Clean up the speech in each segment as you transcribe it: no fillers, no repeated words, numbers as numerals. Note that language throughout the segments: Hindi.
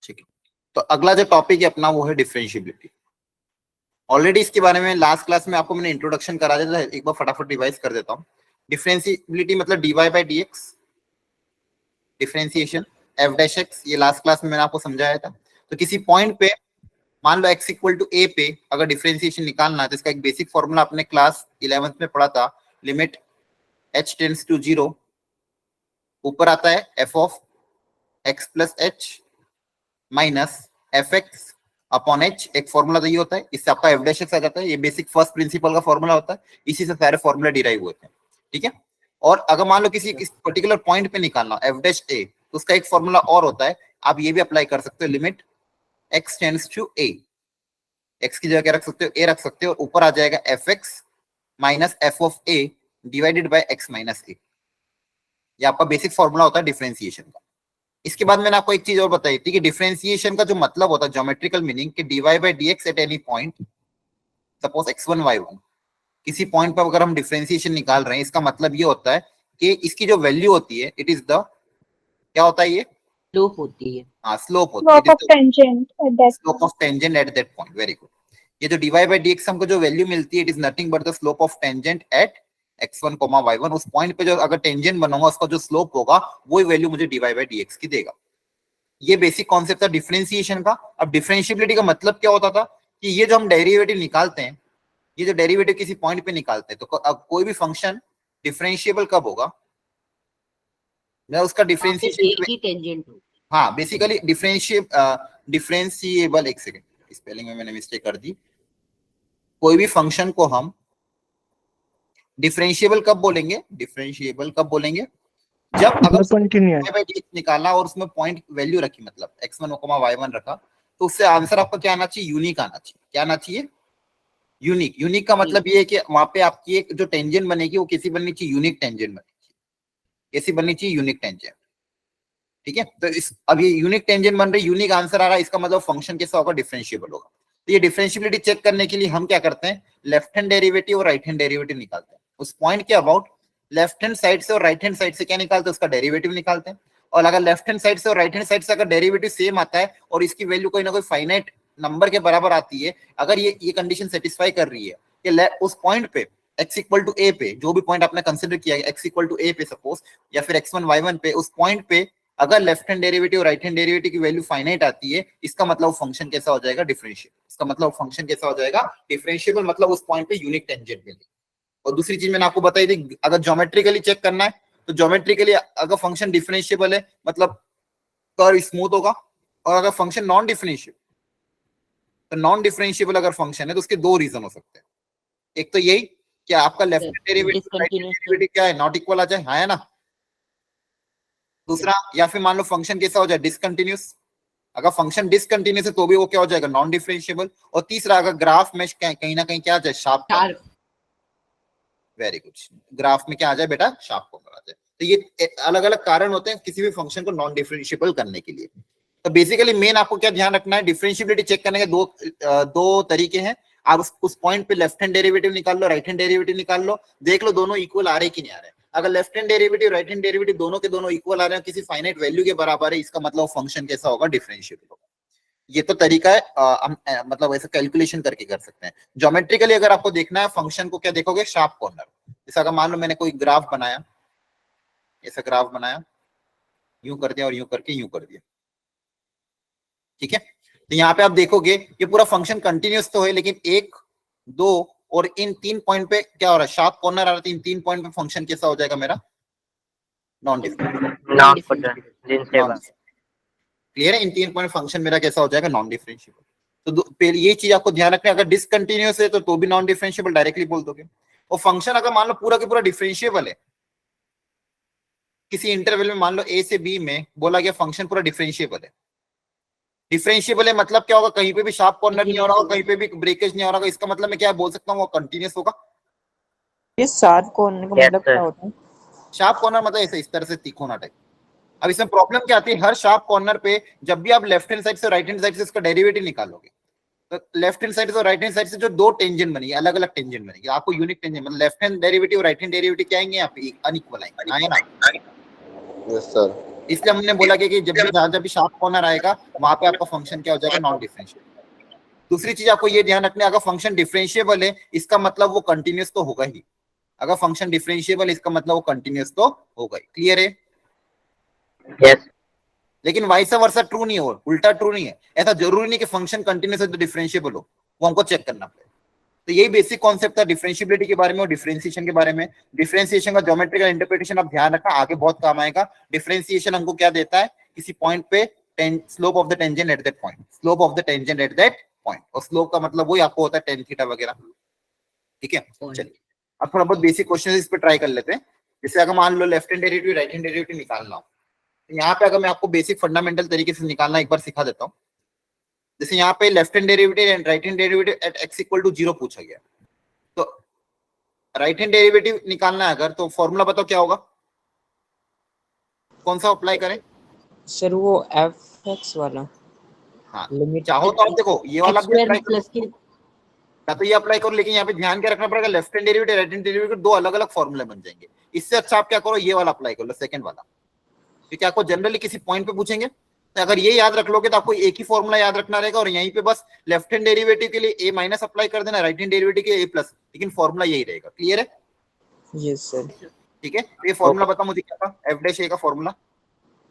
ठीक है, तो अगला जो टॉपिक है अपना वो है डिफरेंशिएबिलिटी। ऑलरेडी इसके बारे में लास्ट क्लास में आपको मैंने इंट्रोडक्शन करा दिया था, एक बार फटाफट रिवाइज कर देता हूँ। डिफरेंशिएबिलिटी मतलब dy by dx, differentiation f dash x, ये लास्ट क्लास में मैंने आपको समझाया था। तो किसी पॉइंट पे मान लो x इक्वल टू a पे अगर डिफरेंशिएशन निकालना है तो इसका एक बेसिक फॉर्मूला आपने क्लास 11th में पढ़ा था, लिमिट h टेंड्स टू 0, ऊपर आता है f of x plus h minus f x upon H. एक फॉर्मूला तो ये होता है, इससे आपका एफ डैश एक्स आ जाता है, ये बेसिक फर्स्ट प्रिंसिपल का फॉर्मूला होता है, इसी से सारे फॉर्मूला डिराइव होते हैं। ठीक है, और अगर मान लो किसी पर्टिकुलर पॉइंट पे निकालना एफ डैश ए, तो उसका एक फॉर्मूला और होता है, आप ये भी अप्लाई कर सकते हो, limit x tends to a, x की जगह क्या रख सकते हो, ए रख सकते हो, और ऊपर आ जाएगा f x minus f of a divided by x minus a. ये आपका बेसिक फॉर्मूला होता है डिफरेंशिएशन का। इसके बाद मैंने आपको एक चीज और बताई थी कि डिफरेंशिएशन का जो मतलब होता है ज्योमेट्रिकल मीनिंग कि dy by dx at any point, suppose x1 y1, किसी पॉइंट पर अगर हम डिफरेंशिएशन निकाल रहे हैं, इसका मतलब ये होता है कि इसकी जो वैल्यू होती है इट इज द, क्या होता है ये, स्लोप होती है। हाँ स्लोप होती है, slope of tangent at that point. Very good. ये जो dy बाई dx हमको जो वैल्यू मिलती है it is nothing but the slope of tangent at x1, y1। उस पॉइंट पे जो अगर टेंजेंट बनाऊंगा उसका जो स्लोप होगा वही वैल्यू मुझे dy बाई dx की देगा। ये बेसिक कॉन्सेप्ट था डिफरेंशिएशन का। अब डिफरेंशिएबिलिटी का मतलब क्या होता था कि ये जो हम डेरिवेटिव निकालते हैं, ये जो डेरिवेटिव किसी पॉइंट पे निकालते हैं, तो अब कोई भी फंक्शन डिफरेंशिएबल कब होगा, मैं उसका डिफरेंशिएशन, हाँ बेसिकली डिफरेंशिएबल, एक सेकंड स्पेलिंग में मैंने मिस्टेक कर दी। कोई भी फंक्शन को हम डिफरेंशिएबल कब बोलेंगे, डिफरेंशिएबल कब बोलेंगे, जब अगर निकाला और उसमें पॉइंट वैल्यू रखी, मतलब x1, y1 रखा, तो उससे आंसर आपका क्या आना चाहिए, यूनिक आना चाहिए। क्या आना चाहिए, यूनिक। यूनिक का मतलब ये है कि वहां पे आपकी एक जो टेंजेंट बनेगी वो कैसी बननी चाहिए, यूनिक टेंजेंट बननी चाहिए, कैसी बननी चाहिए, यूनिक टेंजेंट। ठीक है, तो इस अब ये यूनिक टेंजेंट बन रही, यूनिक आंसर आ रहा है, इसका मतलब फंक्शन कैसा होगा, डिफरेंशिएबल होगा। तो ये डिफरेंशिएबिलिटी चेक करने के लिए हम क्या करते हैं, लेफ्ट हैंड डेरिवेटिव और राइट हैंड डेरिवेटिव निकालते हैं। उस पॉइंट के अबाउट लेफ्ट हैंड साइड से और राइट हैंड साइड से क्या निकालते हैं, उसका डेरिवेटिव निकालते हैं। और अगर लेफ्ट हैंड साइड से और राइट हैंड साइड से अगर डेरिवेटिव सेम आता है और इसकी वैल्यू कोई ना कोई फाइनाइट नंबर के बराबर आती है, अगर ये कंडीशन सेटिस्फाई कर रही है कि उस पॉइंट पे x इक्वल टू ए पे, जो भी पॉइंट आपने कंसिडर किया है x इक्वल टू ए पे सपोज, या फिर x1 y1 पे, उस पॉइंट पे अगर लेफ्ट हैंड डेरिवेटिव और राइट हैंड डेरिवेटिव की वैल्यू फाइनाइट आती है, इसका मतलब फंक्शन कैसा हो जाएगा, डिफरेंशिएबल। इसका मतलब फंक्शन कैसा हो जाएगा, डिफरेंशिएबल, मतलब उस पॉइंट पे यूनिक टेंजेंट मिलेगी। और दूसरी चीज मैंने आपको बताई थी, अगर ज्योमेट्रिकली चेक करना है तो ज्योमेट्रिकली अगर फंक्शन डिफरेंशिएबल है मतलब कर्व स्मूथ होगा, और अगर फंक्शन नॉन डिफरेंशिएबल, तो नॉन डिफरेंशिएबल अगर फंक्शन है तो उसके दो रीजन हो सकते हैं। एक तो यही कि आपका left hand derivative right hand derivative क्या है, नॉट इक्वल आ जाए, हाँ है ना। दूसरा, या फिर मान लो फंक्शन कैसा हो जाए, डिसकंटिन्यूअस। अगर फंक्शन डिसकंटिन्यूअस है तो भी वो क्या हो जाएगा, नॉन डिफरेंशिएबल। और तीसरा, अगर ग्राफ में कहीं ना कहीं क्या आ जाए, शार्प। वेरी गुड, ग्राफ में क्या आ जाए बेटा, शार्प कॉर्नर आ जाए। तो ये अलग अलग कारण होते हैं किसी भी फंक्शन को नॉन डिफरेंशिएबल करने के लिए। तो बेसिकली मेन आपको क्या ध्यान रखना है, डिफरेंशिएबिलिटी चेक करने के दो तरीके हैं। आप उस पॉइंट पे लेफ्ट हैंड डेरिवेटिव निकाल लो, राइट हैंड डेरिवेटिव निकाल लो, देख लो दोनों इक्वल आ रहे कि नहीं आ रहे। अगर left hand derivative right hand derivative दोनों के दोनों इक्वल आ रहे हैं, किसी फाइनाइट वैल्यू के बराबर है, इसका मतलब फंक्शन कैसा होगा, डिफरेंशिएबल होगा। ये तो तरीका है, हम मतलब ऐसे कैलकुलेशन करके कर सकते हैं। ज्योमेट्रिकली अगर आपको देखना है फंक्शन को, क्या देखोगे, शार्प कॉर्नर। जैसे अगर मान लो मैंने कोई ग्राफ बनाया, ऐसा ग्राफ बनाया, यूं कर दिया और यूं करके यूं कर दिया, ठीक है। तो यहाँ पे आप देखोगे ये पूरा फंक्शन कंटिन्यूअस तो है, लेकिन 1, 2 और इन 3 पॉइंट पे क्या हो रहा है, शार्प कॉर्नर आ रहा है। इन 3 पॉइंट पे फंक्शन कैसा हो जाएगा मेरा, नॉन डिफरेंशिएबल। क्लियर है, इन 3 पॉइंट फंक्शन मेरा कैसा हो जाएगा, नॉन डिफरेंशिएबल। तो पहले ये चीज आपको ध्यान रखना है, अगर डिसकंटिन्यूअस है तो भी नॉन डिफरेंशिएबल डायरेक्टली बोल दोगे। और फंक्शन अगर मान लो पूरा के पूरा डिफरेंशिएबल है, किसी इंटरवल में मान लो a से b में बोला गया फंक्शन पूरा डिफरेंशिएबल है। डिफरेंशिएबल है मतलब क्या होगा, कहीं पे भी शार्प कॉर्नर नहीं हो रहा होगा, कहीं पे भी ब्रेकेज नहीं हो रहा होगा, इसका मतलब मैं क्या बोल सकता हूँ, वो कंटिन्यूअस होगा। इस शार्प कॉर्नर का मतलब क्या होता है, शार्प कॉर्नर मतलब ऐसे इस तरह से तीखोना टाइप। अब इसमें प्रॉब्लम क्या आती है, हर शार्प कॉर्नर पे जब भी आप लेफ्ट हैंड साइड से राइट हैंड साइड से इसका डेरिवेटिव निकालोगे, तो लेफ्ट हैंड साइड से राइट हैंड साइड से जो दो टेंजेंट बनेगी, अलग अलग टेंजेंट बनेगी, आपको यूनिक टेंजेंट, मतलब left hand derivative right hand derivative क्या आएंगे, यहाँ पे अनइक्वल आएंगे, आए ना। Yes sir. इसलिए हमने बोला कि जब भी जहां भी शार्प कॉर्नर आएगा वहां पे आपका फंक्शन क्या हो जाएगा, नॉन डिफरेंशिएबल। दूसरी चीज आपको ये ध्यान रखना है, अगर फंक्शन डिफरेंशिएबल है इसका मतलब वो कंटिन्यूअस तो होगा ही। अगर फंक्शन डिफरेंशिएबल इसका मतलब वो कंटिन्यूअस तो होगा ही। क्लियर है? यस। लेकिन वाइस वर्सा ट्रू नहीं हो, उल्टा ट्रू नहीं है। ऐसा जरूरी नहीं कि फंक्शन कंटिन्यूअस है तो डिफरेंशिएबल हो, वो हमको चेक करना पड़ेगा। तो यही बेसिक कॉन्सेप्ट था डिफरेंशिएबिलिटी के बारे में और डिफरेंशिएशन के बारे में। डिफरेंशिएशन का ज्योमेट्रिकल इंटरप्रिटेशन आप ध्यान रखना, आगे बहुत काम आएगा। डिफरेंशिएशन हमको क्या देता है, किसी पॉइंट पे slope of the tangent at that point, slope of the tangent at that point, और स्लोप का मतलब वही आपको होता है टेन थीटा वगैरह। ठीक है, चलिए अब थोड़ा बहुत बेसिक क्वेश्चन इस पे ट्राई कर लेते हैं। जैसे अगर मान लो left hand derivative right hand derivative निकालना हो, तो यहाँ पे अगर मैं आपको बेसिक फंडामेंटल तरीके से निकालना एक बार सिखा देता हूँ। जैसे यहाँ पे left hand derivative and right hand derivative at x equal to 0 पूछा गया, तो राइट हैंड डेरिवेटिव निकालना है अगर, तो फॉर्मूला बताओ क्या होगा, कौन सा अप्लाई करें? सर वो fx वाला। हाँ, लिमिट चाहो तो आप देखो ये वाला भी अप्लाई करो, या तो ये अप्लाई करो, लेकिन यहाँ पे ध्यान क्या रखना पड़ेगा, left hand derivative right hand derivative दो अलग अलग फॉर्मूले बन जाएंगे। इससे अच्छा आप क्या करो, ये वाला अप्लाई कर लो, सेकंड वाला, क्योंकि आपको जनरली किसी पॉइंट पे पूछेंगे, तो अगर ये याद रख लोगे तो आपको एक ही फॉर्मूला याद रखना रहेगा, और यहीं पे बस लेफ्ट हैंड डेरिवेटिव के लिए a माइनस अप्लाई कर देना, राइट हैंड डेरिवेटिव के लिए a प्लस, लेकिन फॉर्मूला यही रहेगा। क्लियर है? Yes sir. ठीक है, तो ये फॉर्मूला बता मुझे क्या था, एफ डैश ए का फॉर्मूला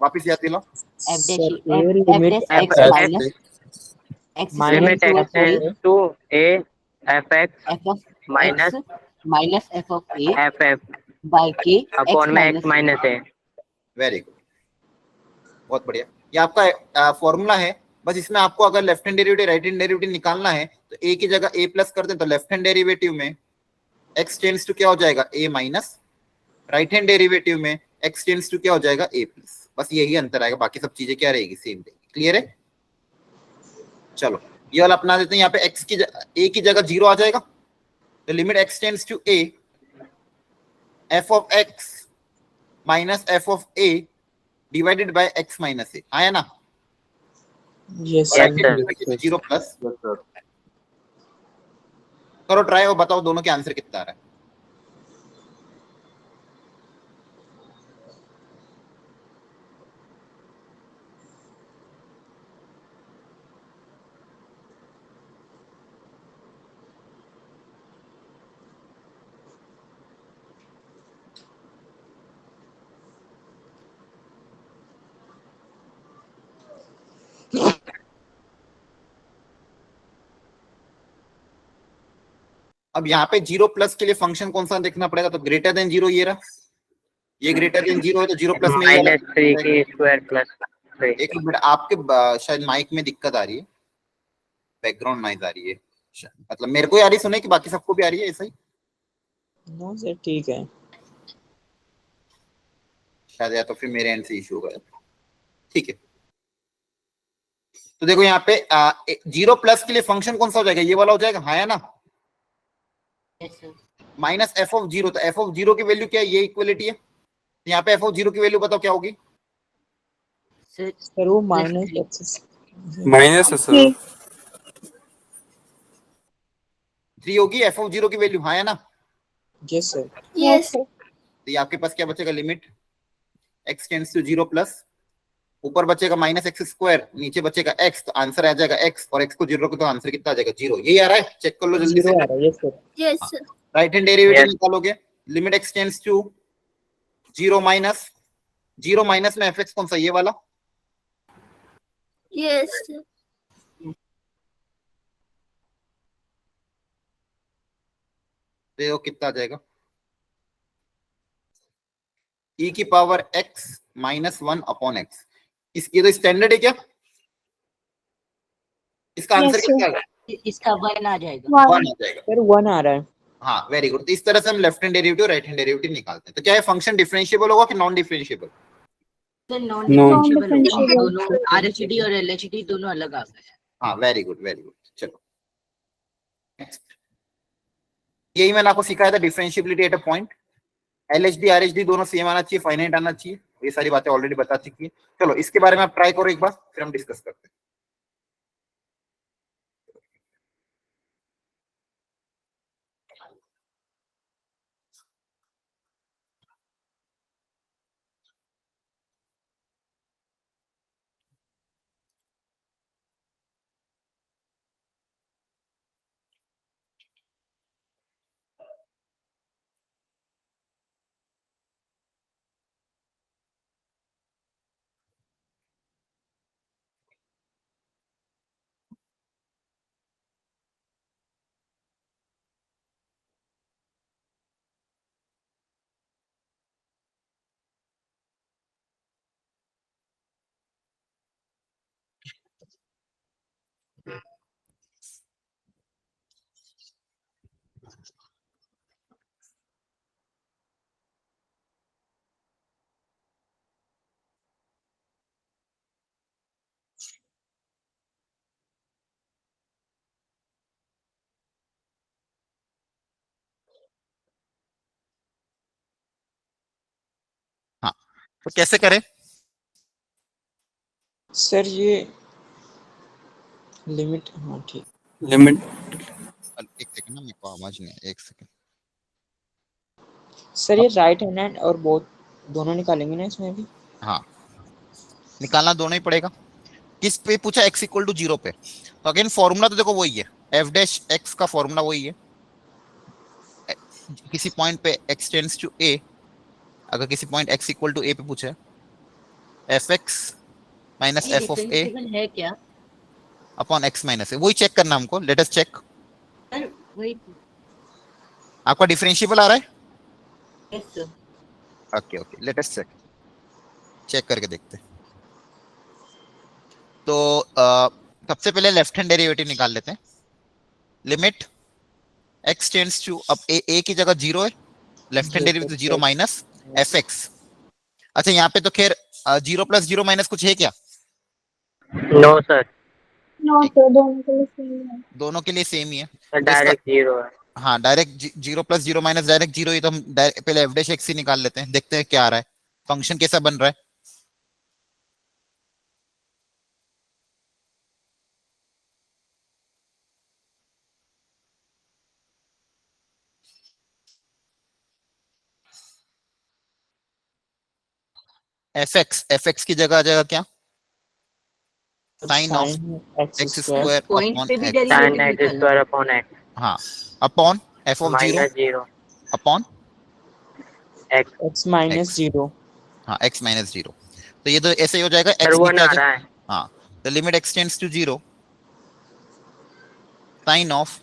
वापस याद दिलाओ। Sir a limit x limit x tends to a f x minus f of a f f by के अपॉन में x minus a। Very good, बहुत बढ़िया। ये आपका फॉर्मूला है, बस इसमें आपको अगर left hand derivative right hand derivative निकालना है तो a की जगह a प्लस कर दें, तो लेफ्ट हैंड डेरिवेटिव में x टेंड्स टू क्या हो जाएगा, a minus, right hand derivative में x टेंड्स टू क्या हो जाएगा, a प्लस। बस यही अंतर आएगा, बाकी सब चीजें क्या रहेगी, सेम रहेगी। क्लियर है? चलो ये वाला अपना देते हैं, यहाँ पे x की a की जगह 0 आ जाएगा, तो limit x tends to a f of x minus f of a divided by x minus a, आया ना? Yes Yes, sir. Sir. 0 plus करो ट्राई और बताओ दोनों के आंसर कितना आ रहा है। अब यहाँ पे 0 प्लस के लिए फंक्शन कौन सा देखना पड़ेगा, तो ग्रेटर देन 0 ये रहा, ये ग्रेटर देन 0 है तो 0 प्लस में ये वाला माइनस 3 की स्क्वायर प्लस 3। एक मिनट, आपके शायद माइक में दिक्कत आ रही है, बैकग्राउंड नॉइज आ रही है, मतलब मेरे को आ रही सुने कि बाकी सबको भी आ रही है ऐसा ही? नो सर ठीक है। शायद या तो फिर मेरे एंड से इशू होगा। ठीक है, तो देखो यहाँ पे 0 प्लस के लिए फंक्शन कौन सा हो जाएगा, ये वाला हो जाएगा, हाँ या ना? माइनस एफ ऑफ 0, तो एफ ऑफ 0 की वैल्यू क्या है, ये इक्वलिटी है, तो यहाँ पे एफ ऑफ 0 की वैल्यू बताओ क्या होगी? सर वो माइनस है सर। 3 होगी एफ ऑफ 0 की वैल्यू, हाँ या ना? Yes sir. यस तो ये आपके पास क्या बचेगा, limit x tends to 0 plus, ऊपर बचेगा माइनस एक्स स्क्वायर, नीचे बचेगा x, तो आंसर आ जाएगा x, और x को 0 रखो तो आंसर कितना आ जाएगा, 0। यही आ रहा है, चेक कर लो जल्दी से। Yes sir. Yes right hand derivative Yes. निकालोगे, limit x tends to 0 minus, 0 minus में fx कौन सा, ये वाला, यस देखो कितना आ जाएगा, e की power x minus 1 upon x। ये तो स्टैंडर्ड है क्या, इसका आंसर क्या आएगा, इसका वन आ जाएगा। 1 आ जाएगा। सर 1 आ रहा है। हाँ वेरी गुड, तो इस तरह से हम left hand derivative right hand derivative निकालते हैं। तो क्या है, फंक्शन डिफरेंशिएबल होगा कि नॉन डिफरेंशिएबल? नॉन डिफरेंशिएबल, दोनों आरएचडी और एलएचडी दोनों अलग आ गए। हाँ वेरी गुड वेरी गुड। चलो यही मैंने आपको सिखाया था, differentiability at a point. LHD RHD दोनों सेम आना चाहिए, फाइनाइट आना चाहिए, ये सारी बातें ऑलरेडी बता चुकी है। चलो इसके बारे में आप ट्राई करो एक बार, फिर हम डिस्कस करते हैं। तो कैसे करें? सर ये लिमिट, हाँ ठीक। लिमिट एक सेकंड ना, मेरे को आवाज नहीं है, एक सेकंड। सर ये राइट हैंड और बोथ दोनों निकालेंगे ना इसमें भी? हाँ, निकालना दोनों ही पड़ेगा। किस पे पूछा? x इक्वल टू 0 पे। तो अगेन फॉर्मूला तो देखो वही है, f डैश x का फॉर्मूला वही है। किसी पॉइंट पे x टेंड्स टू a, अगर किसी point x equal to a पे पूछे, fx minus f of a differentiable है क्या? अपॉन x माइनस a, वही चेक करना हमको। Late us check. सर वही। आपका डिफरेंशिएबल आ रहा है? Yes sir. Okay okay, let us check. Check करके देखते हैं। तो सबसे पहले लेफ्ट हैंड डेरिवेटिव निकाल लेते हैं। लिमिट x टेंड्स टू, अब a की जगह 0 है, left hand derivative 0 minus fx। अच्छा यहाँ पे तो खैर 0 प्लस 0 माइनस कुछ है क्या? नो सर, नो सर, दोनों के लिए सेम है। दोनों के लिए सेम ही है। सर तो इसका डायरेक्ट जीरो है। हाँ, डायरेक्ट 0 प्लस 0 माइनस डायरेक्ट 0 ही, तो हम पहले f डैश x ही निकाल लेते हैं, देखते हैं क्या आ रहा है, फंक्शन कैसा बन रहा है। fx की जगह आ जाएगा क्या? Sine of x square point upon पे भी x। साइन डेरिवेटिव एक्स निकालना स्क्वायर है। अपॉन एक्स हाँ, upon f of 0 minus zero upon x. x minus x। 0। हाँ, x माइनस 0। तो ये तो ऐसे ही हो जाएगा, सर x वो नीचे ना आ आ जाए। रहा है। हाँ, तो limit x tends to 0 sine of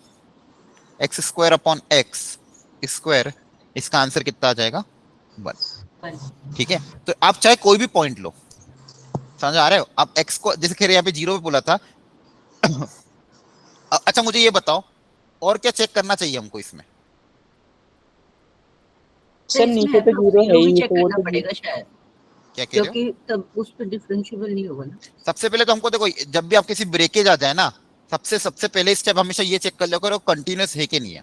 x square upon x square, इसका आंसर कितना आ जाएगा? 1। ठीक है, तो आप चाहे कोई भी पॉइंट लो, समझ आ रहे हो? आप x को जैसे खैर यहाँ पे 0 पे बोला था। अच्छा मुझे ये बताओ, और क्या चेक करना चाहिए हमको इसमें? सर नीचे तो 0 है भी ही, चेक तो वो करना तो पड़ेगा शायद, क्या कह रहे हो? क्योंकि तब उस पर डिफरेंशिएबल नहीं होगा ना। सबसे पहले तो हमको देखो, जब भी आप किसी ब्रेकेज आ जाए ना, सबसे पहले स्टेप हमेशा ये चेक कर लिया करो कंटिन्यूस है कि नहीं है।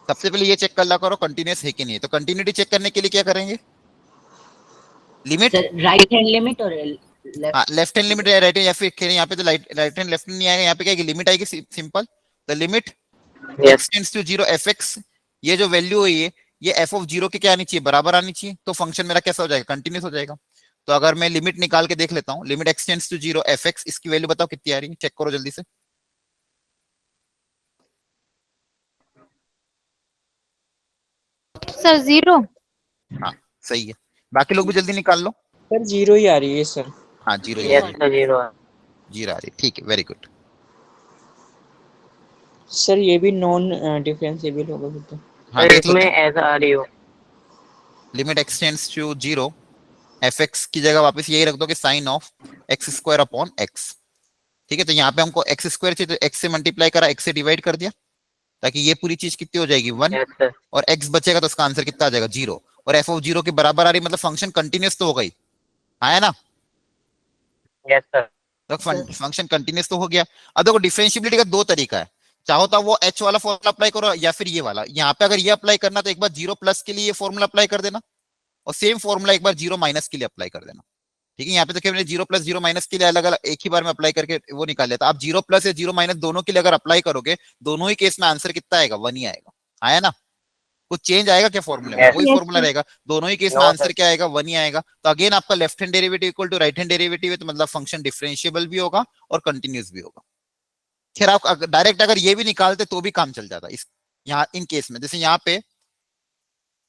सबसे पहले ये चेक कर लिया करो कंटिन्यूस है कि नहीं है। तो कंटिन्यूटी चेक करने के लिए क्या करेंगे? Limit, sir right hand limit और left. Left hand limit right है, या फिर यहाँ पे तो राइट हैंड लेफ्ट नहीं आएगा, यहाँ पे क्या आएगी? लिमिट आएगी simple. The limit yes x tends to 0 fx, ये जो वैल्यू है ये f ऑफ 0 के क्या आनी चाहिए? बराबर आनी चाहिए। तो फंक्शन मेरा कैसा हो जाएगा? कंटिन्यूस हो जाएगा। तो अगर मैं लिमिट निकाल के देख लेता हूँ, limit x tends to 0 fx, इसकी वैल्यू बताओ कितनी आ रही है? चेक करो जल्दी से। सर 0। हाँ सही है, बाकी लोग भी जल्दी निकाल लो। सर 0 ही आ रही है सर। हाँ 0 ही आ यस रही है, सर जीरो है। 0 आ रही है, ठीक है, वेरी गुड। सर ये भी नॉन डिफरेंशिएबल होगा फिर तो। हाँ सर देख इसमें लेते हैं। ऐसा आ रही हो। Limit x tends to 0 fx की जगह वापस यही रख दो कि sine of x square upon x। ठीक है, तो यहाँ पे हमको x स्क्वायर चाहिए, तो x से मल्टीप्लाई करा, x से डिवाइड कर दिया, ताकि ये पूरी चीज कितनी हो जाएगी? 1। यस सर और x बचेगा तो उसका आंसर कितना आ जाएगा? 0। और f ऑफ 0 के बराबर आ रही, मतलब फंक्शन कंटिन्यूस तो हो गई, है ना? Yes sir. तो फंक्शन कंटिन्यूस तो हो गया। अब देखो डिफरेंशियबिलिटी का दो तरीका है, चाहो तो वो h वाला फॉर्मूला अप्लाई करो, या फिर ये वाला। यहाँ पे अगर ये अप्लाई करना तो एक बार 0 प्लस के लिए ये फॉर्मूला अप्लाई कर देना, और सेम फॉर्मूला एक बार 0 माइनस के लिए अप्लाई कर देना। ठीक है, यहाँ पे तो केवल 0 प्लस 0 माइनस के लिए अलग अलग एक ही बार में अप्लाई करके वो निकाल लेता। आप 0 प्लस या 0 माइनस दोनों के लिए अगर अप्लाई करोगे, दोनों ही केस में आंसर कितना आएगा? 1 ही आएगा। आया ना? कुछ चेंज आएगा क्या फॉर्मूले में? Yes. वही Yes, फॉर्मूला sir. रहेगा, दोनों ही केस में No, आंसर sir. क्या आएगा? 1 ही आएगा। तो अगेन आपका left hand derivative equal to right hand derivative है, तो मतलब फंक्शन डिफरेंशिएबल भी होगा और कंटिन्यूस भी होगा। खैर आप डायरेक्ट अगर ये भी निकालते तो भी काम चल जाता इस यहाँ इन केस में। जैसे यहाँ पे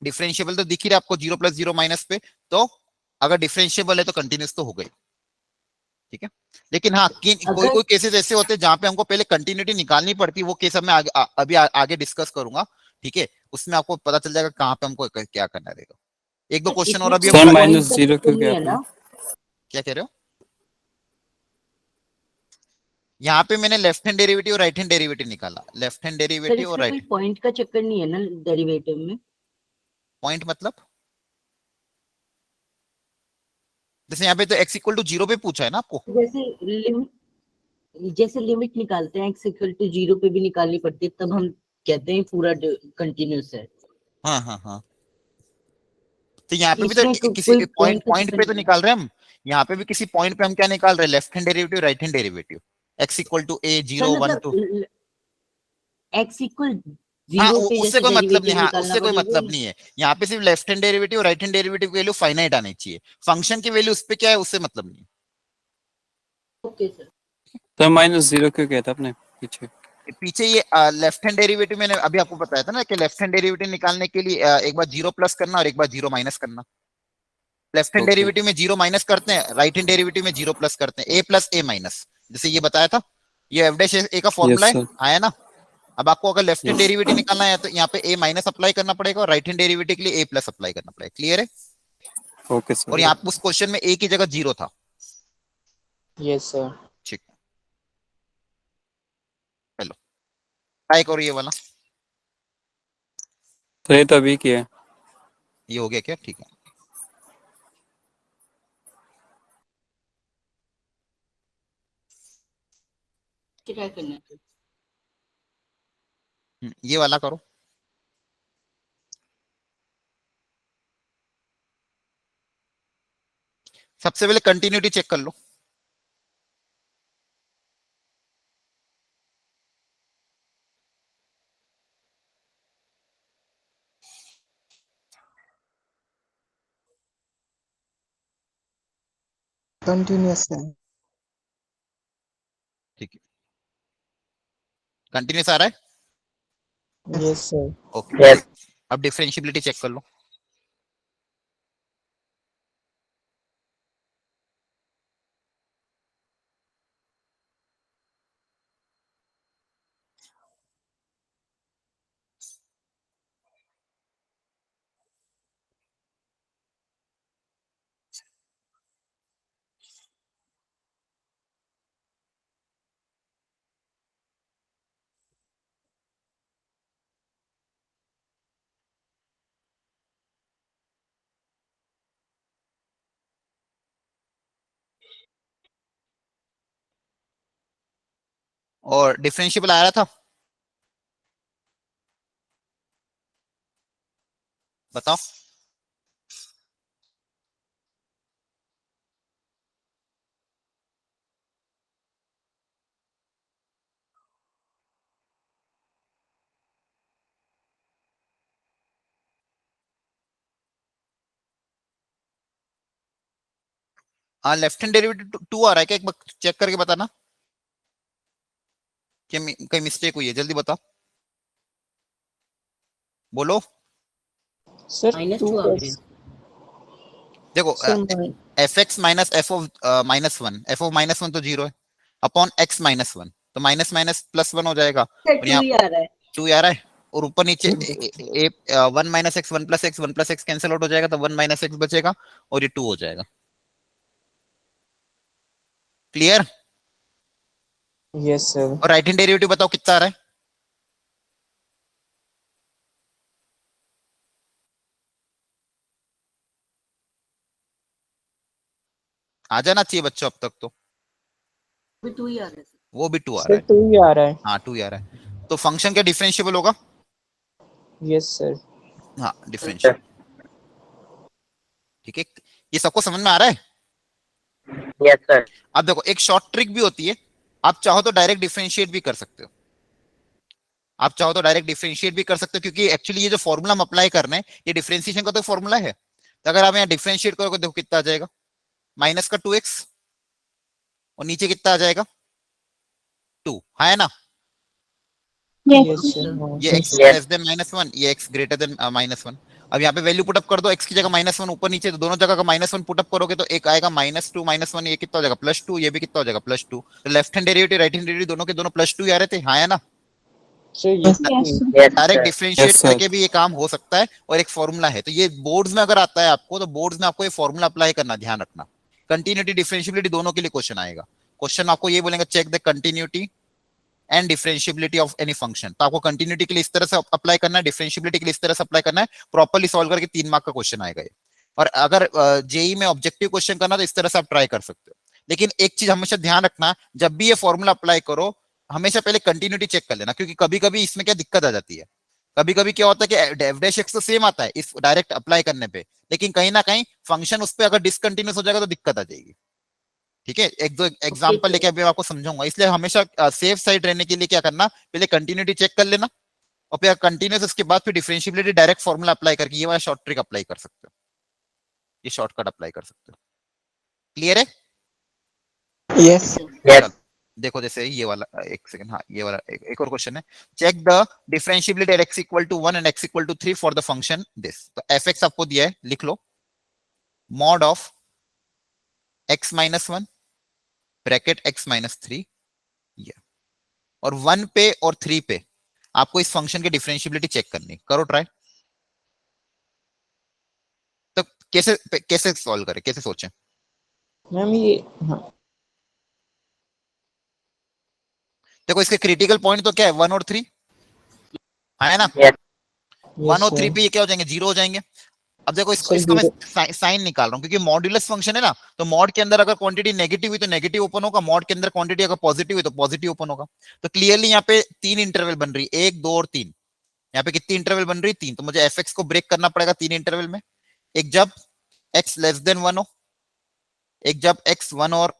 डिफरेंशिएबल तो दिख ही रहा है आपको 0 प्लस 0 माइनस पे, तो अगर डिफरेंशिएबल है तो कंटिन्यूस तो हो गई। ठीक है, लेकिन हाँ कोई कोई केसेस ऐसे होते हैं जहां पे हमको पहले कंटिन्यूटी निकालनी पड़ती है, वो केस मैं अभी आगे डिस्कस करूंगा। ठीक है, उसमें आपको पता चल जाएगा कहाँ पे हमको क्या करना रहेगा। एक दो क्वेश्चन और अभी सर हम माइनस 0 क्यों किया आपने? क्या कह रहे हो? यहाँ पे मैंने लेफ्ट हैंड डेरिवेटिव और राइट हैंड डेरिवेटिव निकाला, लेफ्ट हैंड डेरिवेटिव और राइट। पॉइंट का चक्कर नहीं है ना डेरिवेटिव में? पॉइंट मतलब जैसे यहाँ पे तो x इक्वल टू 0 पे पूछा है ना आपको। जैसे लिमिट निकालते हैं x इक्वल टू 0 पे भी निकालनी पड़ती है, तब हम कहते हैं पूरा कंटिन्यूस है। हाँ हाँ हाँ, तो यहाँ पे भी तो इसमें किसी कोई पॉइंट तो पॉइंट पे तो different निकाल रहे हैं हम। यहाँ पे भी किसी पॉइंट पे हम क्या निकाल रहे हैं, left hand derivative right hand derivative, x equal to a, sir 0 1 2। मतलब x इक्वल हाँ 0 पे उससे जैसे कोई मतलब नहीं, डेरिवेटिव हाँ निकालना उससे कोई पड़ेगा। मतलब नहीं है। यहाँ पे सिर्फ left hand derivative right hand derivative की वैल्यू फाइनाइट आनी चाहिए, फंक्शन की वैल्यू उस पे क्या है उससे मतलब नहीं। Okay sir. तो -0 क्यों किया था आपने पीछे? पीछे ये लेफ्ट हैंड डेरिवेटिव मैंने अभी आपको बताया था ना कि लेफ्ट हैंड डेरिवेटिव निकालने के लिए एक बार 0 प्लस करना और एक बार 0 माइनस करना। लेफ्ट हैंड ओके डेरिवेटिव में 0 माइनस करते हैं, राइट हैंड डेरिवेटिव में 0 प्लस करते हैं, a प्लस a माइनस, जैसे ये बताया था, ये एफ डैश ए का फॉर्मूला यस है, सर आया ना। अब आपको अगर लेफ्ट हैंड यस डेरिवेटिव निकालना है तो यहाँ पे a माइनस अप्लाई करना पड़ेगा और राइट हैंड डेरिवेटिव के लिए a प्लस अप्लाई करना पड़ेगा। क्लियर है? ओके और सर यहाँ पे उस क्वेश्चन में a की जगह 0 था। Yes sir. ठीक, चलो ट्राई करो ये वाला। तो ये तो अभी किया है। ये हो गया क्या? ठीक है, ट्राई करना है। ये वाला करो। सबसे पहले कंटिन्यूटी चेक कर लो। कंटिन्यूअस है। ठीक है, कंटिन्यूस आ रहा है। Yes sir. ओके यस अब डिफरेंशियबिलिटी चेक कर लो। और डिफरेंशियबल आ रहा था, बताओ। हाँ लेफ्ट हैंड डेरिवेटिव 2 आ रहा है क्या? एक बार चेक करके बताना कि कहीं मिस्टेक हुई है, जल्दी बताओ, बोलो। सर माइनस 2 टू आ गया। देखो sir F x minus f of -1, F of -1 तो 0 है, अपॉन एक्स -1 तो माइनस माइनस +1 हो जाएगा। और टू यहाँ ही आ रहा है। 2 आ रहा है और ऊपर नीचे 1 minus x 1 plus x 1 plus x cancel out हो जाएगा तो 1 माइनस एक्स बचेगा और ये 2 हो जाएगा। क्लियर? Yes sir. और राइट हैंड डेरिवेटिव बताओ कितना आ रहा है? आ जाना चाहिए बच्चों अब तक तो। भी टू ही आ रहा है। वो भी 2 आ रहा सर है। 2 ही आ रहा है। हाँ 2 ही आ रहा है, तो फंक्शन क्या डिफरेंशिएबल होगा? Yes sir. हाँ डिफरेंशिएबल। ठीक है, ये सबको समझ में आ रहा है? यस सर अब देखो एक शॉर्ट ट्रिक भी होती है, आप चाहो तो डायरेक्ट डिफरेंशिएट भी कर सकते हो, आप चाहो तो डायरेक्ट डिफरेंशिएट भी कर सकते हो, क्योंकि एक्चुअली ये जो फॉर्मूला हम अप्लाई कर रहे हैं ये डिफरेंशिएशन का तो फॉर्मूला है। तो अगर आप यहाँ डिफरेंशिएट करोगे देखो कितना आ जाएगा, माइनस का 2x और नीचे कितना आ जाएगा 2, है ना। Yes. Yes sir. ये x Yes. लेस देन -1, ये x ग्रेटर देन -1। अब यहाँ पे वैल्यू पुटअप कर दो, x की जगह -1 ऊपर नीचे, तो दोनों जगह का -1 पुटअप करोगे तो एक आएगा -2 -1, ये कितना हो जाएगा +2, ये भी कितना हो जाएगा +2। तो left hand derivative right hand derivative दोनों के दोनों +2 ही आ रहे थे, हाँ है ना। Sir yes Yes. Yes direct sir differentiate Yes, sir. करके भी ये काम हो सकता है और एक फॉर्मूला है। तो ये बोर्ड्स में अगर आता है आपको तो बोर्ड्स में आपको ये फॉर्मूला अप्लाई करना, ध्यान रखना। कंटिन्यूटी डिफरेंशिएबिलिटी दोनों के लिए क्वेश्चन आएगा। क्वेश्चन आपको ये बोलेंगे check the continuity and differentiability of any function, तो आपको कंटिन्यूटी के लिए इस तरह से अप्लाई करना है, डिफरेंशिएबिलिटी के लिए इस तरह से अप्लाई करना है, प्रॉपर्ली सॉल्व करके 3 मार्क का क्वेश्चन आएगा ये। और अगर जेई में ऑब्जेक्टिव क्वेश्चन करना तो इस तरह से आप ट्राई कर सकते हो। लेकिन एक चीज हमेशा ध्यान रखना, जब भी ये फॉर्मूला अप्लाई करो हमेशा पहले कंटिन्यूटी चेक कर लेना, क्योंकि कभी कभी इसमें क्या दिक्कत आ जाती है, कभी कभी क्या होता है कि f डैश x तो सेम आता है इस डायरेक्ट अप्लाई करने पे, लेकिन कहीं ना कहीं फंक्शन उस पर अगर डिसकंटिन्यूस हो जाएगा तो दिक्कत आ जाएगी। ठीक है, एक दो एग्जांपल लेके अभी आपको समझाऊंगा। इसलिए हमेशा सेफ साइड रहने के लिए क्या करना, पहले कंटिन्यूटी चेक कर लेना और फिर कंटिन्यूस उसके बाद फिर डिफरेंशिएबिलिटी डायरेक्ट फॉर्मूला अप्लाई करके ये वाला शॉर्ट ट्रिक अप्लाई कर सकते हो, ये शॉर्टकट अप्लाई कर सकते हो। क्लियर है? Yes Yes. देखो जैसे ये वाला, एक सेकंड, हाँ ये वाला एक और क्वेश्चन है। Check the differentiability at x equal to 1 and x equal to 3 for the function this. तो fx आपको दिया है, लिख लो mod of x minus 1 bracket x minus 3, ये और 1 पे और 3 पे आपको इस फंक्शन की डिफरेंशिएबिलिटी चेक करनी। करो ट्राई। तो कैसे कैसे सॉल्व करें, कैसे सोचें? मैम ये हाँ देखो इसके क्रिटिकल पॉइंट तो क्या है, 1 और 3 है ना। Yes. 1 और 3 पे ये क्या हो जाएंगे, 0 हो जाएंगे। अब देखो इसको इसका मैं साइन निकाल रहा हूँ क्योंकि मॉड्यूलस फंक्शन है ना, तो मॉड के अंदर अगर क्वांटिटी नेगेटिव हुई तो नेगेटिव ओपन होगा, मॉड के अंदर क्वांटिटी अगर पॉजिटिव हुई तो पॉजिटिव ओपन होगा। तो क्लियरली यहाँ पे 3 इंटरवल बन रही है, 1 2 और 3। यहाँ पे कितनी इंटरवल बन रही, 3। तो मुझे एफ को ब्रेक करना पड़ेगा 3 इंटरवल में। एक जब x लेस देन 1 हो, एक जब x 1 और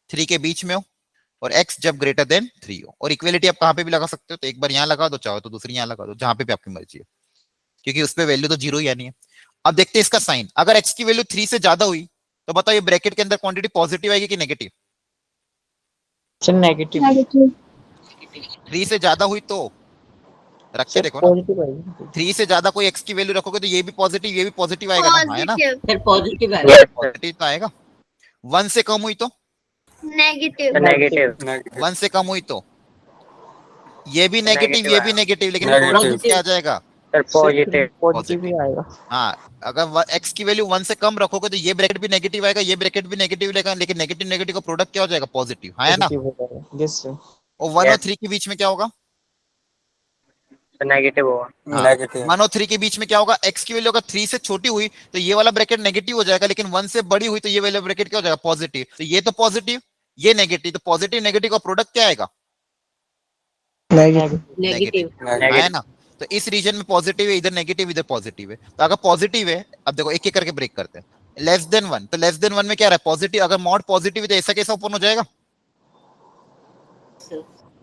3 के बीच में हो, और x जब ग्रेटर देन 3 हो। और इक्वलिटी आप कहाँ पे भी लगा सकते हो, तो एक बार यहाँ लगा दो, चाहो तो दूसरी यहाँ लगा दो, जहां पे भी आपकी मर्जी है, क्योंकि उस पे वैल्यू तो 0 ही आनी है। अब देखते हैं इसका साइन। अगर x की वैल्यू 3 से ज्यादा हुई तो बताओ ये ब्रैकेट के अंदर क्वांटिटी पॉजिटिव आएगी कि नेगेटिव? नेगेटिव 3 से ज्यादा हुई तो रख के देखो ना, पॉजिटिव आएगी। 3 से ज्यादा कोई x की वैल्यू रखोगे तो ये भी पॉजिटिव, ये भी पॉजिटिव आएगा ना, है ना, फिर पॉजिटिव आएगा। Yes. पॉजिटिव तो आएगा। 1 से कम हुई तो, The negative. 1 से कम हुई तो ये भी नेगेटिव, Negative ये भी आएगा। नेगेटिव, लेकिन Negative. प्रोडक्ट क्या आ जाएगा? Sir, positive. पॉजिटिव ही आएगा। हाँ, अगर x की वैल्यू 1 से कम रखोगे तो ये ब्रैकेट भी नेगेटिव आएगा, ये ब्रैकेट भी नेगेटिव लेगा, लेकिन नेगेटिव नेगेटिव का प्रोडक्ट क्या हो जाएगा? पॉजिटिव, है ना। Yes sir. और 1 और Yes. 3 के बीच में क्या होगा? So negative होगा। नेगेटिव 1 और 3 के बीच में क्या होगा? x की वैल्यू अगर 3 से छोटी हुई तो ये वाला ब्रैकेट नेगेटिव हो जाएगा, लेकिन 1 से बड़ी हुई तो ये वाला ब्रैकेट क्या हो जाएगा? पॉजिटिव। तो ये तो पॉजिटिव, ये नेगेटिव, तो पॉजिटिव नेगेटिव का प्रोडक्ट क्या आएगा? नेगेटिव। है ना। तो इस रीजन में पॉजिटिव है, इधर नेगेटिव, इधर पॉजिटिव है। तो अगर पॉजिटिव है, अब देखो एक एक करके ब्रेक करते हैं। लेस देन 1, तो लेस देन 1 में क्या रहा है? पॉजिटिव। अगर मॉड पॉजिटिव है तो ऐसा कैसा ओपन हो जाएगा?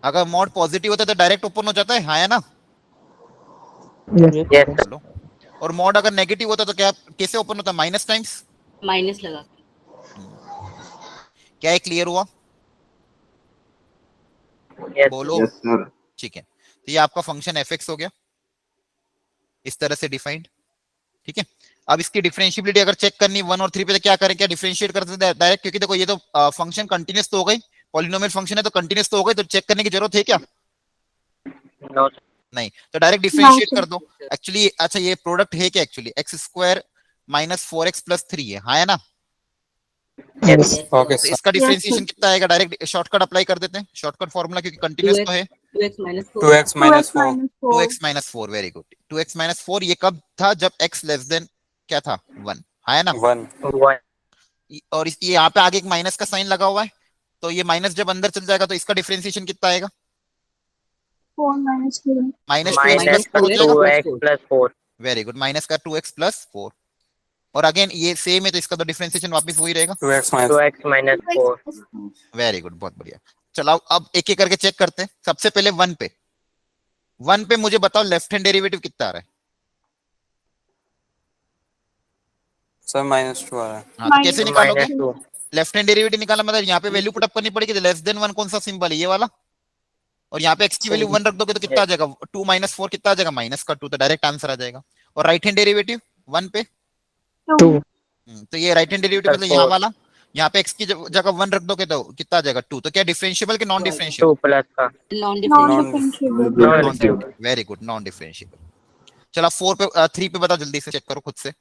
अगर मॉड पॉजिटिव होता है तो डायरेक्ट ओपन हो जाता है ना। Yes, sir. चलो, और मॉड अगर नेगेटिव होता है तो क्या कैसे ओपन होता है? Minus times. माइनस लगा। क्या ये क्लियर हुआ? Yes. बोलो। Yes sir. ठीक है, तो ये आपका फंक्शन fx हो गया, इस तरह से डिफाइंड। ठीक है, अब इसकी डिफरेंशिएबिलिटी अगर चेक करनी 1 और 3 पे तो क्या करें, क्या डिफरेंशिएट कर सकते हैं डायरेक्ट? क्योंकि देखो ये तो फंक्शन कंटीन्यूअस तो हो गई, पॉलिनोमियल फंक्शन है तो कंटीन्यूअस तो हो गई, तो चेक करने की जरूरत है क्या? No. नहीं, तो डायरेक्ट डिफरेंशिएट कर दो। एक्चुअली अच्छा ये प्रोडक्ट है क्या? Actually x square minus 4x plus 3 है ना। Yes. ओके तो इसका डिफरेंशिएशन कितना आएगा? डायरेक्ट शॉर्टकट अप्लाई कर देते हैं, शॉर्टकट फॉर्मूला, क्योंकि कंटीन्यूअस तो है। 2x minus 4। 2x minus 4 2x minus 4, very good. 2x minus 4 ये कब था? जब x लेस देन क्या था? 1, है ना। 1 One. और ये यहाँ पे आगे एक माइनस का साइन लगा हुआ है, तो ये माइनस जब अंदर चल जाएगा तो इसका डिफरेंशिएशन कितना आएगा? माइनस 2x Minus प्लस 4 हो जाएगा। 2x plus 4. Very good, minus का 2x प्लस 4। और अगेन ये सेम है तो इसका तो डिफरेंशिएशन वापस वही रहेगा। 2x minus 2x minus 4. Very good, बहुत बढ़िया। चलो अब एक एक करके चेक करते हैं। सबसे पहले 1 पे, 1 पे मुझे बताओ लेफ्ट हैंड डेरिवेटिव कितना आ रहा है? सर -2 आ रहा है। हाँ, तो कैसे निकालोगे? Minus 2. लेफ्ट हैंड डेरिवेटिव निकालना मतलब यहाँ पे वैल्यू पुट अप करनी पड़ेगी। लेस देन 1 कौन सा सिंबल है? ये वाला। और यहाँ पे x की वैल्यू 1 रख दोगे तो कितना आ जाएगा? 2 माइनस 4 कितना आ जाएगा? माइनस का 2, तो डायरेक्ट आंसर आ जाएगा। और राइट हैंड डेरिवेटिव 1 पे 2 तो ये राइट हैंड डेरिवेटिव मतलब यहाँ वाला, यहाँ पे x की जगह 1 रख दोगे तो कितना आ जाएगा? 2। तो क्या डिफरेंशिएबल कि नॉन 2 डिफरेंशिएबल? plus का. Non differentiable. Non-differentiable. Very good, non differentiable. चलो 4 पे 3 पे बताओ, जल्दी से चेक करो खुद से।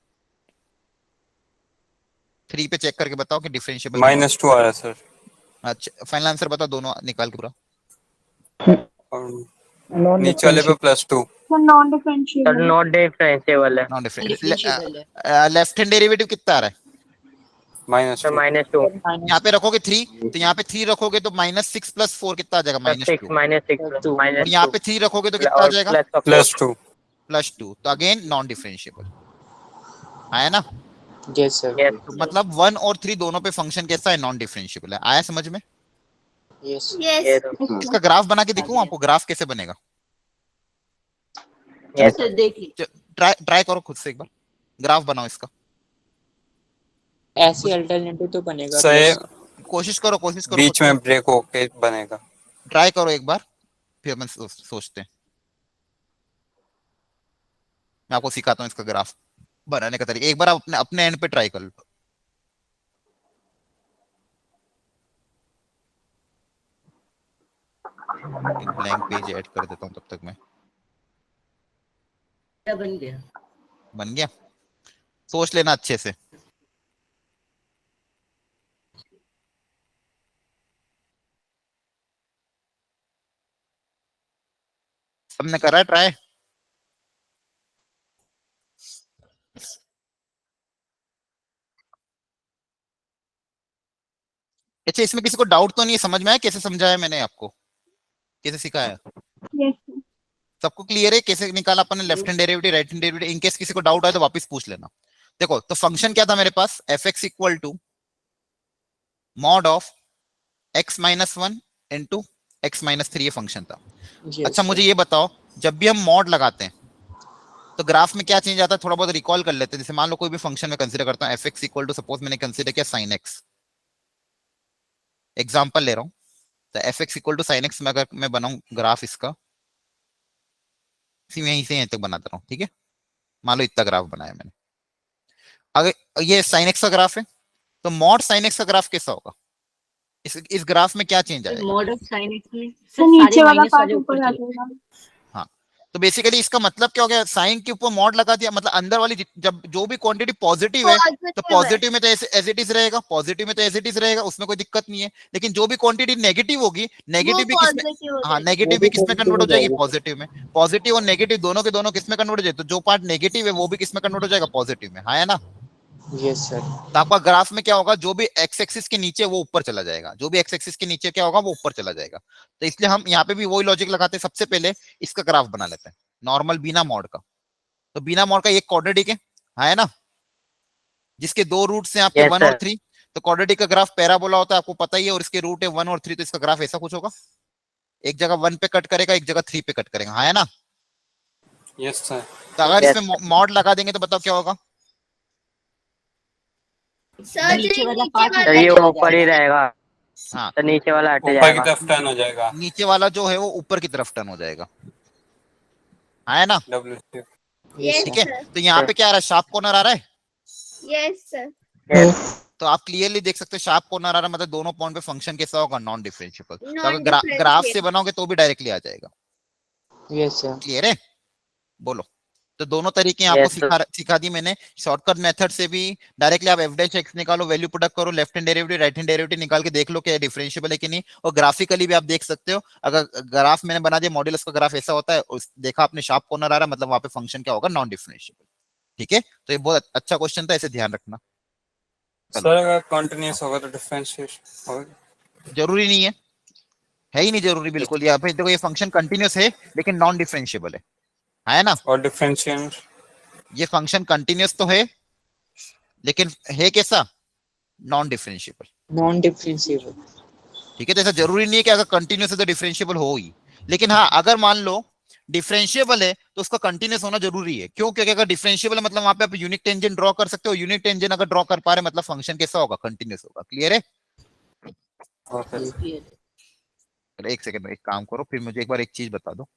3 पे चेक करके बताओ कि डिफरेंशिएबल। -2 आ रहा है सर। अच्छा, फाइनल आंसर बताओ दोनों निकाल के पूरा। और नीचे वाले पे +2 Sir, not differentiable है. Non differentiable. डिफरेंशिएबल है। लेफ्ट हैंड डेरिवेटिव कितना आ रहा है? Sir, -2 minus 2. यहाँ पे रखोगे 3, तो यहाँ पे 3 रखोगे तो -6 प्लस 4 कितना आ जाएगा? Sir, 6 -2। minus 6 और minus यहाँ 2. पे 3 रखोगे तो कितना आ और जाएगा? plus का 4. +2 +2। तो अगेन नॉन डिफरेंशिएबल है ना। Yes sir. Yes. तो मतलब 1 और 3 दोनों पे फंक्शन कैसा है, नॉन डिफरेंशिएबल है। आया समझ में? Yes Yes. Yes. इसका ग्राफ बना के दिखाऊं आपको, ग्राफ कैसे बनेगा? Yes. सर देख लीजिए। ट्राई करो खुद से एक बार, ग्राफ बनाओ इसका। ऐसे अल्टरनेटिव तो बनेगा सही कोशिश करो खुद बीच से। में ब्रेक होके बनेगा। ट्राई करो एक बार, फिर अपन सोचते हैं। मैं आपको सिखाता हूँ इसका ग्राफ बनाने का तरीका। एक बार आप अपने अपने एंड पे ट्राई कर लो। एक ब्लैंक पेज ऐड कर देता हूँ तब तक मैं। क्या बन गया? बन गया? सोच लेना अच्छे से। सबने करा है ट्राई? अच्छा, इसमें किसी को डाउट तो नहीं है? समझ में आया कैसे समझाया मैंने आपको, कैसे सिखाया? Yes. सबको क्लियर है कैसे निकाला अपन ने left hand derivative, right hand derivative? In case किसी को डाउट आए तो वापस पूछ लेना। देखो तो फंक्शन क्या था मेरे पास, f x equal to mod of x minus 1 into x minus 3, ये फंक्शन था। अच्छा मुझे ये बताओ, जब भी हम मॉड लगाते हैं तो ग्राफ में क्या चेंज आता है, थोड़ा बहुत रिकॉल कर लेते हैं। जैसे मान लो कोई भी फंक्शन में कंसीडर करता हूं, f x equal to suppose मैंने कंसीडर किया साइन एक्स, एग्जाम्पल ले रहा हूं। तो f x equal to sine x में अगर मैं बनाऊं ग्राफ इसका, यहीं से यहीं तक बनाता रहा हूं, ठीक है? मान लो इतना ग्राफ बनाया मैंने। अगर ये साइन एक्स का ग्राफ है तो मॉड साइन एक्स का ग्राफ कैसा होगा? इस ग्राफ में क्या चेंज आएगा? मॉड ऑफ साइन एक्स में तो सर नीचे सारे वाला माइनस पार्ट वाले ऊपर ऊपर आ चले जाएगा। हाँ, तो बेसिकली इसका मतलब क्या हो गया, साइन के ऊपर मॉड लगा दिया, मतलब अंदर वाली जब जो भी क्वांटिटी पॉजिटिव है तो पॉजिटिव में तो एज इट इज रहेगा, पॉजिटिव में तो एज इट इज रहेगा, उसमें कोई दिक्कत नहीं है। लेकिन जो भी क्वांटिटी नेगेटिव होगी, नेगेटिव भी किसमें, हाँ नेगेटिव भी किसमें कन्वर्ट हो जाएगी, पॉजिटिव में। पॉजिटिव और नेगेटिव दोनों के दोनों किसमें कन्वर्ट हो जाए, तो जो पार्ट नेगेटिव है वो भी किसमें कन्वर्ट हो जाएगा, पॉजिटिव में। हाँ है ना? Yes sir. तो आपका ग्राफ में क्या होगा, जो भी एक्स एक्सिस के नीचे वो ऊपर चला जाएगा, जो भी एक्स एक्सिस के नीचे क्या होगा वो ऊपर चला जाएगा। तो इसलिए हम यहाँ पे भी वही लॉजिक लगाते हैं, सबसे पहले इसका ग्राफ बना लेते हैं नॉर्मल बिना मॉड का। तो बिना मॉड का एक क्वाड्रेटिक है ना, जिसके दो रूट्स हैं आपके Yes, 1 sir. और 3। तो क्वाड्रेटिक का ग्राफ पैराबोला होता है, आपको पता ही है, और इसके रूट है 1 और 3, तो इसका ग्राफ ऐसा कुछ होगा, एक जगह 1 पे कट करेगा, एक जगह 3 पे कट करेगा। हाँ है ना? Yes sir. तो अगर Yes, इसमें मॉड लगा देंगे तो बताओ क्या होगा? सर नीचे वाला नीचे पार्ट वाला तो ये ऊपर ही रहेगा। हाँ, तो नीचे वाला हट ऊपर की जाएगा। तरफ टर्न हो जाएगा। नीचे वाला जो है वो ऊपर की तरफ टर्न हो जाएगा। हाँ है ना? डब्ल्यू यस ठीक है, सर। तो यहाँ पे क्या आ रहा है, शार्प कॉर्नर आ रहा है। Yes sir. Yes. तो आप क्लियरली देख सकते हैं शार्प कॉर्नर आ रहा है, मतलब दोनों पॉइंट पे फंक्शन कैसा होगा, नॉन डिफरेंशिएबल। तो अगर Non-differentiable. ग्राफ से बनाओगे तो भी डायरेक्टली आ जाएगा। Yes sir. क्लियर है? बोलो। तो दोनों तरीके आपको Yes, sir. सिखा दी मैंने। शॉर्टकट मेथड से भी डायरेक्टली आप एफ डैश एक्स निकालो, वैल्यू प्रोडक्ट करो, left hand derivative right hand derivative निकाल के देख लो क्या डिफरेंशिएबल है कि नहीं। और ग्राफिकली भी आप देख सकते हो, अगर ग्राफ मैंने बना दिया, मॉड्यूलस का ग्राफ ऐसा होता है, देखा आपने शार्प कॉर्नर आ रहा है, मतलब वहां पे फंक्शन क्या होगा, नॉन डिफरेंशिएबल। ठीक है, तो ये बहुत अच्छा क्वेश्चन था, इसे ध्यान रखना। सर अगर कंटीन्यूअस होगा तो डिफरेंशिएशन होगा? जरूरी नहीं है ही नहीं जरूरी बिल्कुल। यहाँ पे देखो ये फंक्शन कंटिन्यूस है लेकिन नॉन डिफरेंशिएबल है ना? और डिफरेंशिएशन ये फंक्शन कंटिन्यूस तो है लेकिन है कैसा, नॉन डिफरेंशिएबल। Non differentiable. ठीक है, तो ऐसा जरूरी नहीं है कि अगर कंटिन्यूस है तो डिफरेंशिएबल हो ही। लेकिन हाँ, अगर मान लो डिफरेंशिएबल है तो उसका कंटिन्यूस होना जरूरी है। क्यों? क्योंकि अगर डिफरेंशिएबल है मतलब वहां पे आप यूनिक टेंजेंट ड्रॉ कर सकते हो। यूनिक टेंजेंट अगर ड्रॉ कर पा रहे मतलब फंक्शन कैसा होगा, कंटिन्यूस होगा। क्लियर है? चलो एक सेकंड, एक काम करो, फिर मुझे एक बार एक चीज बता दो,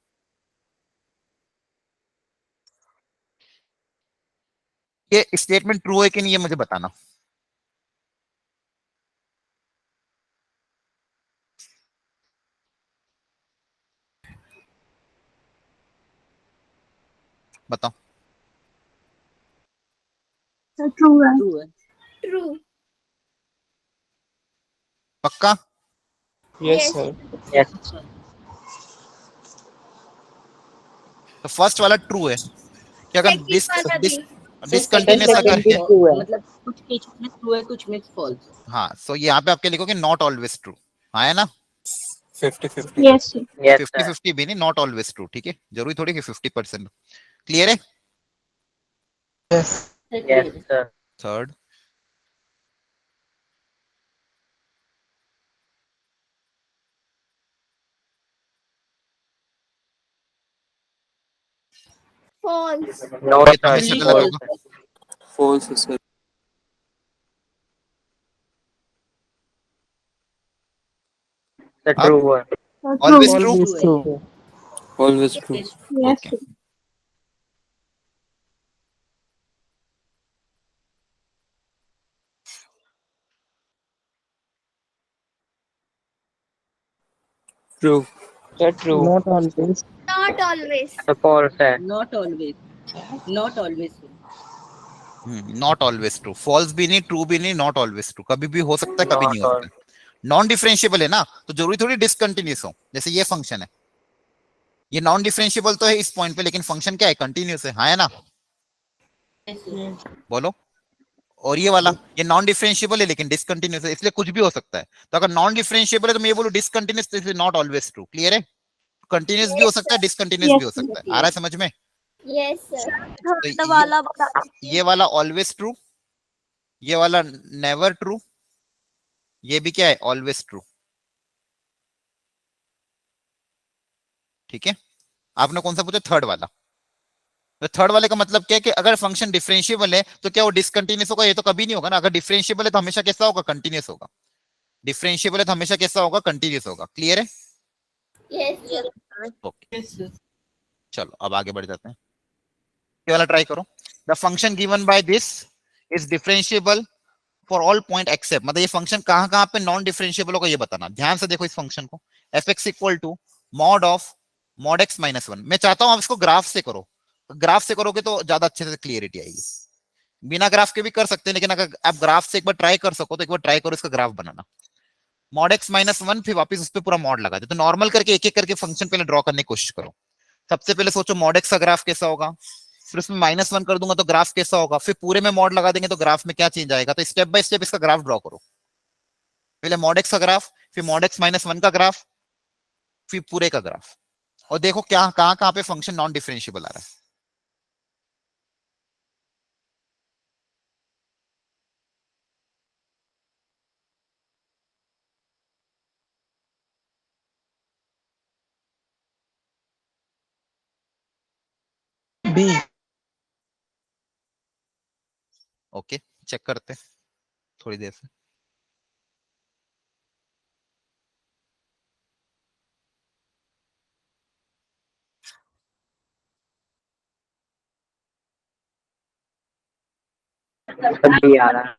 ये स्टेटमेंट ट्रू है कि नहीं, ये मुझे बताना। बताओ। सर ट्रू है। ट्रू है। ट्रू। पक्का? Yes sir. Yes. तो फर्स्ट वाला ट्रू है कि अगर सेकंड वाला भी। डिसकंटिन्यूस अगर है, मतलब कुछ केस में ट्रू है, कुछ में फॉल्स। हाँ, सो यहाँ पे आपके लिखोगे नॉट ऑलवेज ट्रू। हाँ है ना? 50-50 yes sir. Yes, fifty sir. 50 भी नहीं, नॉट ऑलवेज ट्रू। ठीक है, जरूरी थोड़ी कि 50%। क्लियर है? Yes, sir. Third, False. No, ये sir. हमेशा गलत False. होगा। false sir. The अब true one. Always True. True. Always true. Always true. Yes. Okay, True. The true. Not always. Not always. The false है. Not always. Not always. Not always true. False भी नहीं, ट्रू भी नहीं, नॉट ऑलवेज ट्रू। कभी भी हो सकता है, कभी नहीं Not हो all. सकता है। नॉन डिफरेंशिएबल है ना, तो जरूरी थोड़ी डिसकंटिन्यूस हो। जैसे ये फंक्शन है, ये नॉन डिफरेंशिएबल तो है इस पॉइंट पे, लेकिन फंक्शन क्या है, कंटिन्यूस है, हाँ है ना? बोलो। और ये वाला, ये नॉन डिफरेंशिएबल है लेकिन डिसकंटिन्यूस है, इसलिए कुछ भी हो सकता है। तो अगर नॉन डिफरेंशिएबल है तो मैं ये बोलूं डिसकंटिन्यूस, तो नॉट ऑलवेज ट्रू। क्लियर है? कंटिन्यूस भी हो सकता है, डिसकंटिन्यूस भी हो सकता है। आ रहा है समझ में? Yes, sir. तो ये वाला ऑलवेज ट्रू, ये वाला नेवर ट्रू, ये भी क्या है, ऑलवेज ट्रू। ठीक है? आपने कौन सा पूछा? थर्ड वाला। तो थर्ड वाले का मतलब क्या है कि अगर फंक्शन डिफरेंशिएबल है तो क्या वो डिसकंटिन्यूस होगा? ये तो कभी नहीं होगा ना। अगर डिफरेंशिएबल है तो हमेशा कैसा होगा? कंटिन्यूस होगा। डिफरेंशिएबल है तो हमेशा कैसा होगा? कंटिन्यूस होगा। क्लियर है? Yes, sir. ओके, चलो अब आगे बढ़ जाते हैं। ये वाला ट्राई करो। The function given by this is differentiable for all point accept, मतलब ये फंक्शन कहां कहां पे नॉन डिफरेंशिएबल होगा ये बताना। ध्यान से देखो इस फंक्शन को। F x equal to mod of mod x minus one. मैं चाहता हूं आप इसको ग्राफ से करो, ग्राफ से करोगे तो ज्यादा अच्छे से क्लियरिटी आएगी। बिना ग्राफ के भी कर सकते हैं, लेकिन अगर आप ग्राफ से एक बार ट्राई कर सको तो एक बार ट्राई करो इसका ग्राफ बनाना। मॉड एक्स माइनस वन, फिर वापस उस पर पूरा मॉड लगा दे। तो नॉर्मल करके एक एक करके फंक्शन पहले ड्रॉ करने की कोशिश करो। सबसे पहले सोचो मॉड एक्स का ग्राफ कैसा होगा, फिर उसमें माइनस वन कर दूंगा तो ग्राफ कैसा होगा, फिर पूरे में मॉड लगा देंगे तो ग्राफ में क्या चेंज आएगा। तो स्टेप बाय स्टेप इसका ग्राफ ड्रॉ करो। पहले मॉड एक्स का ग्राफ, फिर मॉड एक्स माइनस वन का ग्राफ, फिर पूरे का ग्राफ, और देखो क्या कहां कहां पे फंक्शन नॉन डिफरेंशिएबल आ रहा है। B. ओके, चेक करते हैं थोड़ी देर से। B आ रहा है.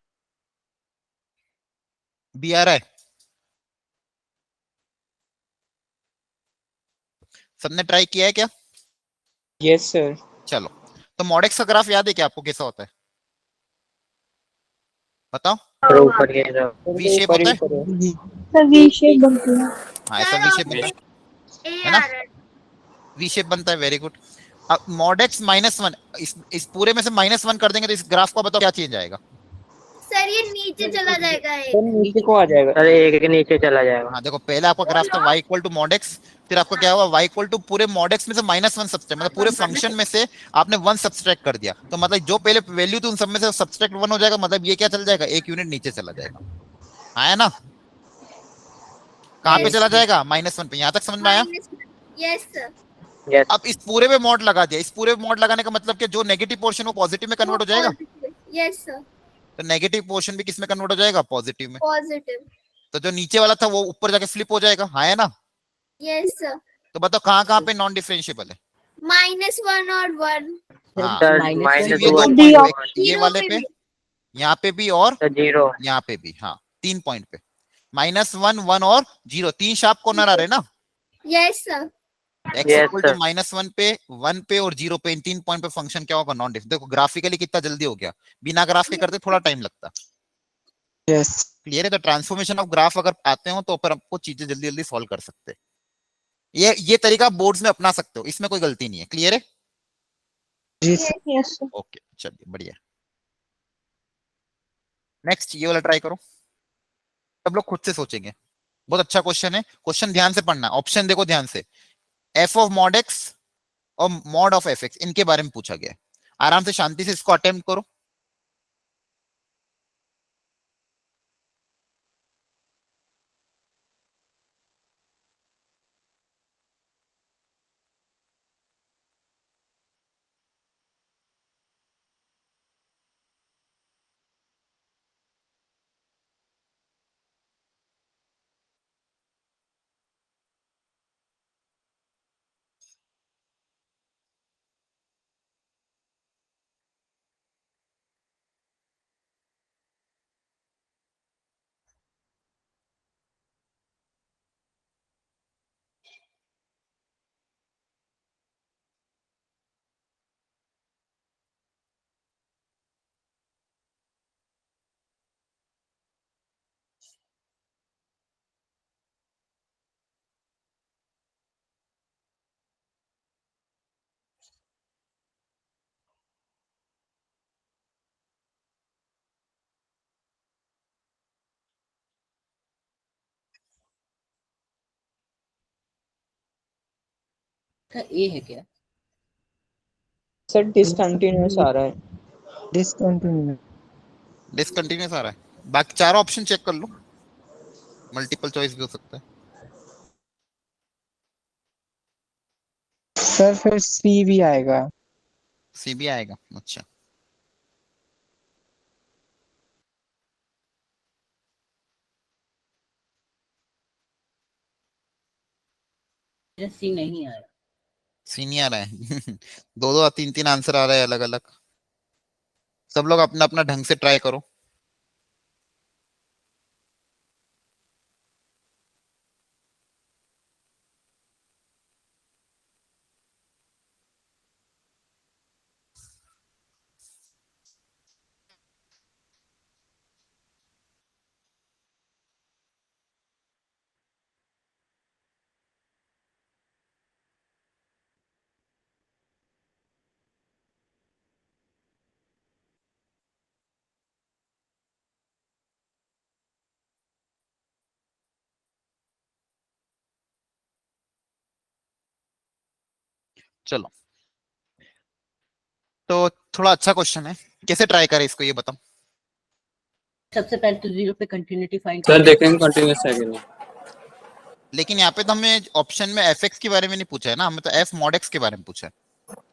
बी आ रहा है? सबने ट्राई किया है क्या? Yes, sir. चलो, तो मॉड एक्स का ग्राफ याद है क्या आपको कैसा होता है? बताओ। True ऊपर ये जो. वी शेप होता है? सर वी शेप बनती है। हाँ, ऐसा वी शेप बनता है, है ना? वी शेप बनता है, वेरी गुड। अब मॉड एक्स माइनस वन, इस पूरे में से माइनस वन कर देंगे तो इस ग्राफ को बताओ क्या चेंज आएगा। सर ये नीचे चला जाएगा तो नीचे को आ जाएगा। अरे एक के नीचे चला जाएगा. हाँ देखो, पहले आपका ग्राफ था y equal to mod x, फिर आपका क्या हुआ, y इक्वल टू पूरे मॉड एक्स में से माइनस वन सब्सट्रैक्ट, मतलब पूरे फंक्शन में से आपने वन सब्सट्रैक्ट कर दिया। तो मतलब जो पहले वैल्यू थी उन सब में से सब्सट्रैक्ट वन हो जाएगा, मतलब ये क्या चल जाएगा, एक यूनिट नीचे चला जाएगा। आया ना? कहाँ पे चला जाएगा? माइनस वन पे। यहाँ तक समझ में आया? Yes sir. Yes. अब इस पूरे में मॉड लगा दिया। इस पूरे में मॉड लगाने का मतलब कि जो नेगेटिव पोर्शन वो पॉजिटिव में कन्वर्ट हो जाएगा। Yes sir. तो नेगेटिव पोर्शन भी किस में कन्वर्ट हो जाएगा? पॉजिटिव में। पॉजिटिव। तो जो नीचे वाला था वो ऊपर जाके फ्लिप हो जाएगा। हाँ है ना? Yes sir. तो बताओ कहाँ कहाँ पे नॉन डिफरेंशिएबल है? -1 और 1। हाँ, Sir, सिर्फ minus ये दो one. पॉइंट पे, ये वाले पे, यहाँ पे भी और तो 0. यहाँ पे भी। हाँ, 3 पॉइंट पे -1, 1 और 0, 3 शार्प कॉर्नर आ रहे हैं ना। Yes sir. X Yes, equal to sir. -1 पे, 1 पे और 0 पे, इन 3 पॉइंट पे फंक्शन क्या होगा? Non differentiable. देखो ग्राफिकली कितना जल्दी हो गया, बिना ग्राफ के करते थोड़ा टाइम लगता। Yes. क्लियर है? तो ट्रांसफॉर्मेशन ऑफ ग्राफ अगर आते हो तो फिर आपको चीजें जल्दी जल्दी सॉल्व कर सकते हैं। ये तरीका बोर्ड्स में अपना सकते हो, इसमें कोई गलती नहीं है। क्लियर है? जी यस सर। ओके, चलिए बढ़िया। नेक्स्ट ये वाला ट्राई करो। सब लोग खुद से सोचेंगे। बहुत अच्छा क्वेश्चन है, क्वेश्चन ध्यान से पढ़ना। ऑप्शन देखो ध्यान से। एफ ऑफ मॉड एक्स और मॉड ऑफ एफ एक्स, इनके बारे में पूछा गया है। आराम से शांति से इसको अटेम्प्ट करो। ए है क्या? सर डिसकंटिन्यूअस आ रहा है। डिसकंटिन्यूअस आ रहा है। बाकी चारों ऑप्शन चेक कर लो, मल्टीपल चॉइस भी हो सकता है। सर फिर सी भी आएगा। सी भी आएगा, अच्छा। मेरा सी नहीं आया। सी नहीं आ रहा है। दो दो तीन तीन आंसर आ रहे हैं अलग अलग। सब लोग अपना अपना ढंग से ट्राई करो। चलो, तो थोड़ा अच्छा क्वेश्चन है, कैसे ट्राई करें इसको ये बताओ। सबसे पहले तो जीरो पे कंटिन्यूटी फाइंड सर देखेंगे कंटिन्यूस है कि नहीं। लेकिन यहाँ पे तो हमें ऑप्शन में एफ एक्स के बारे में नहीं पूछा है ना, हमें तो एफ मॉड एक्स के बारे में पूछा है।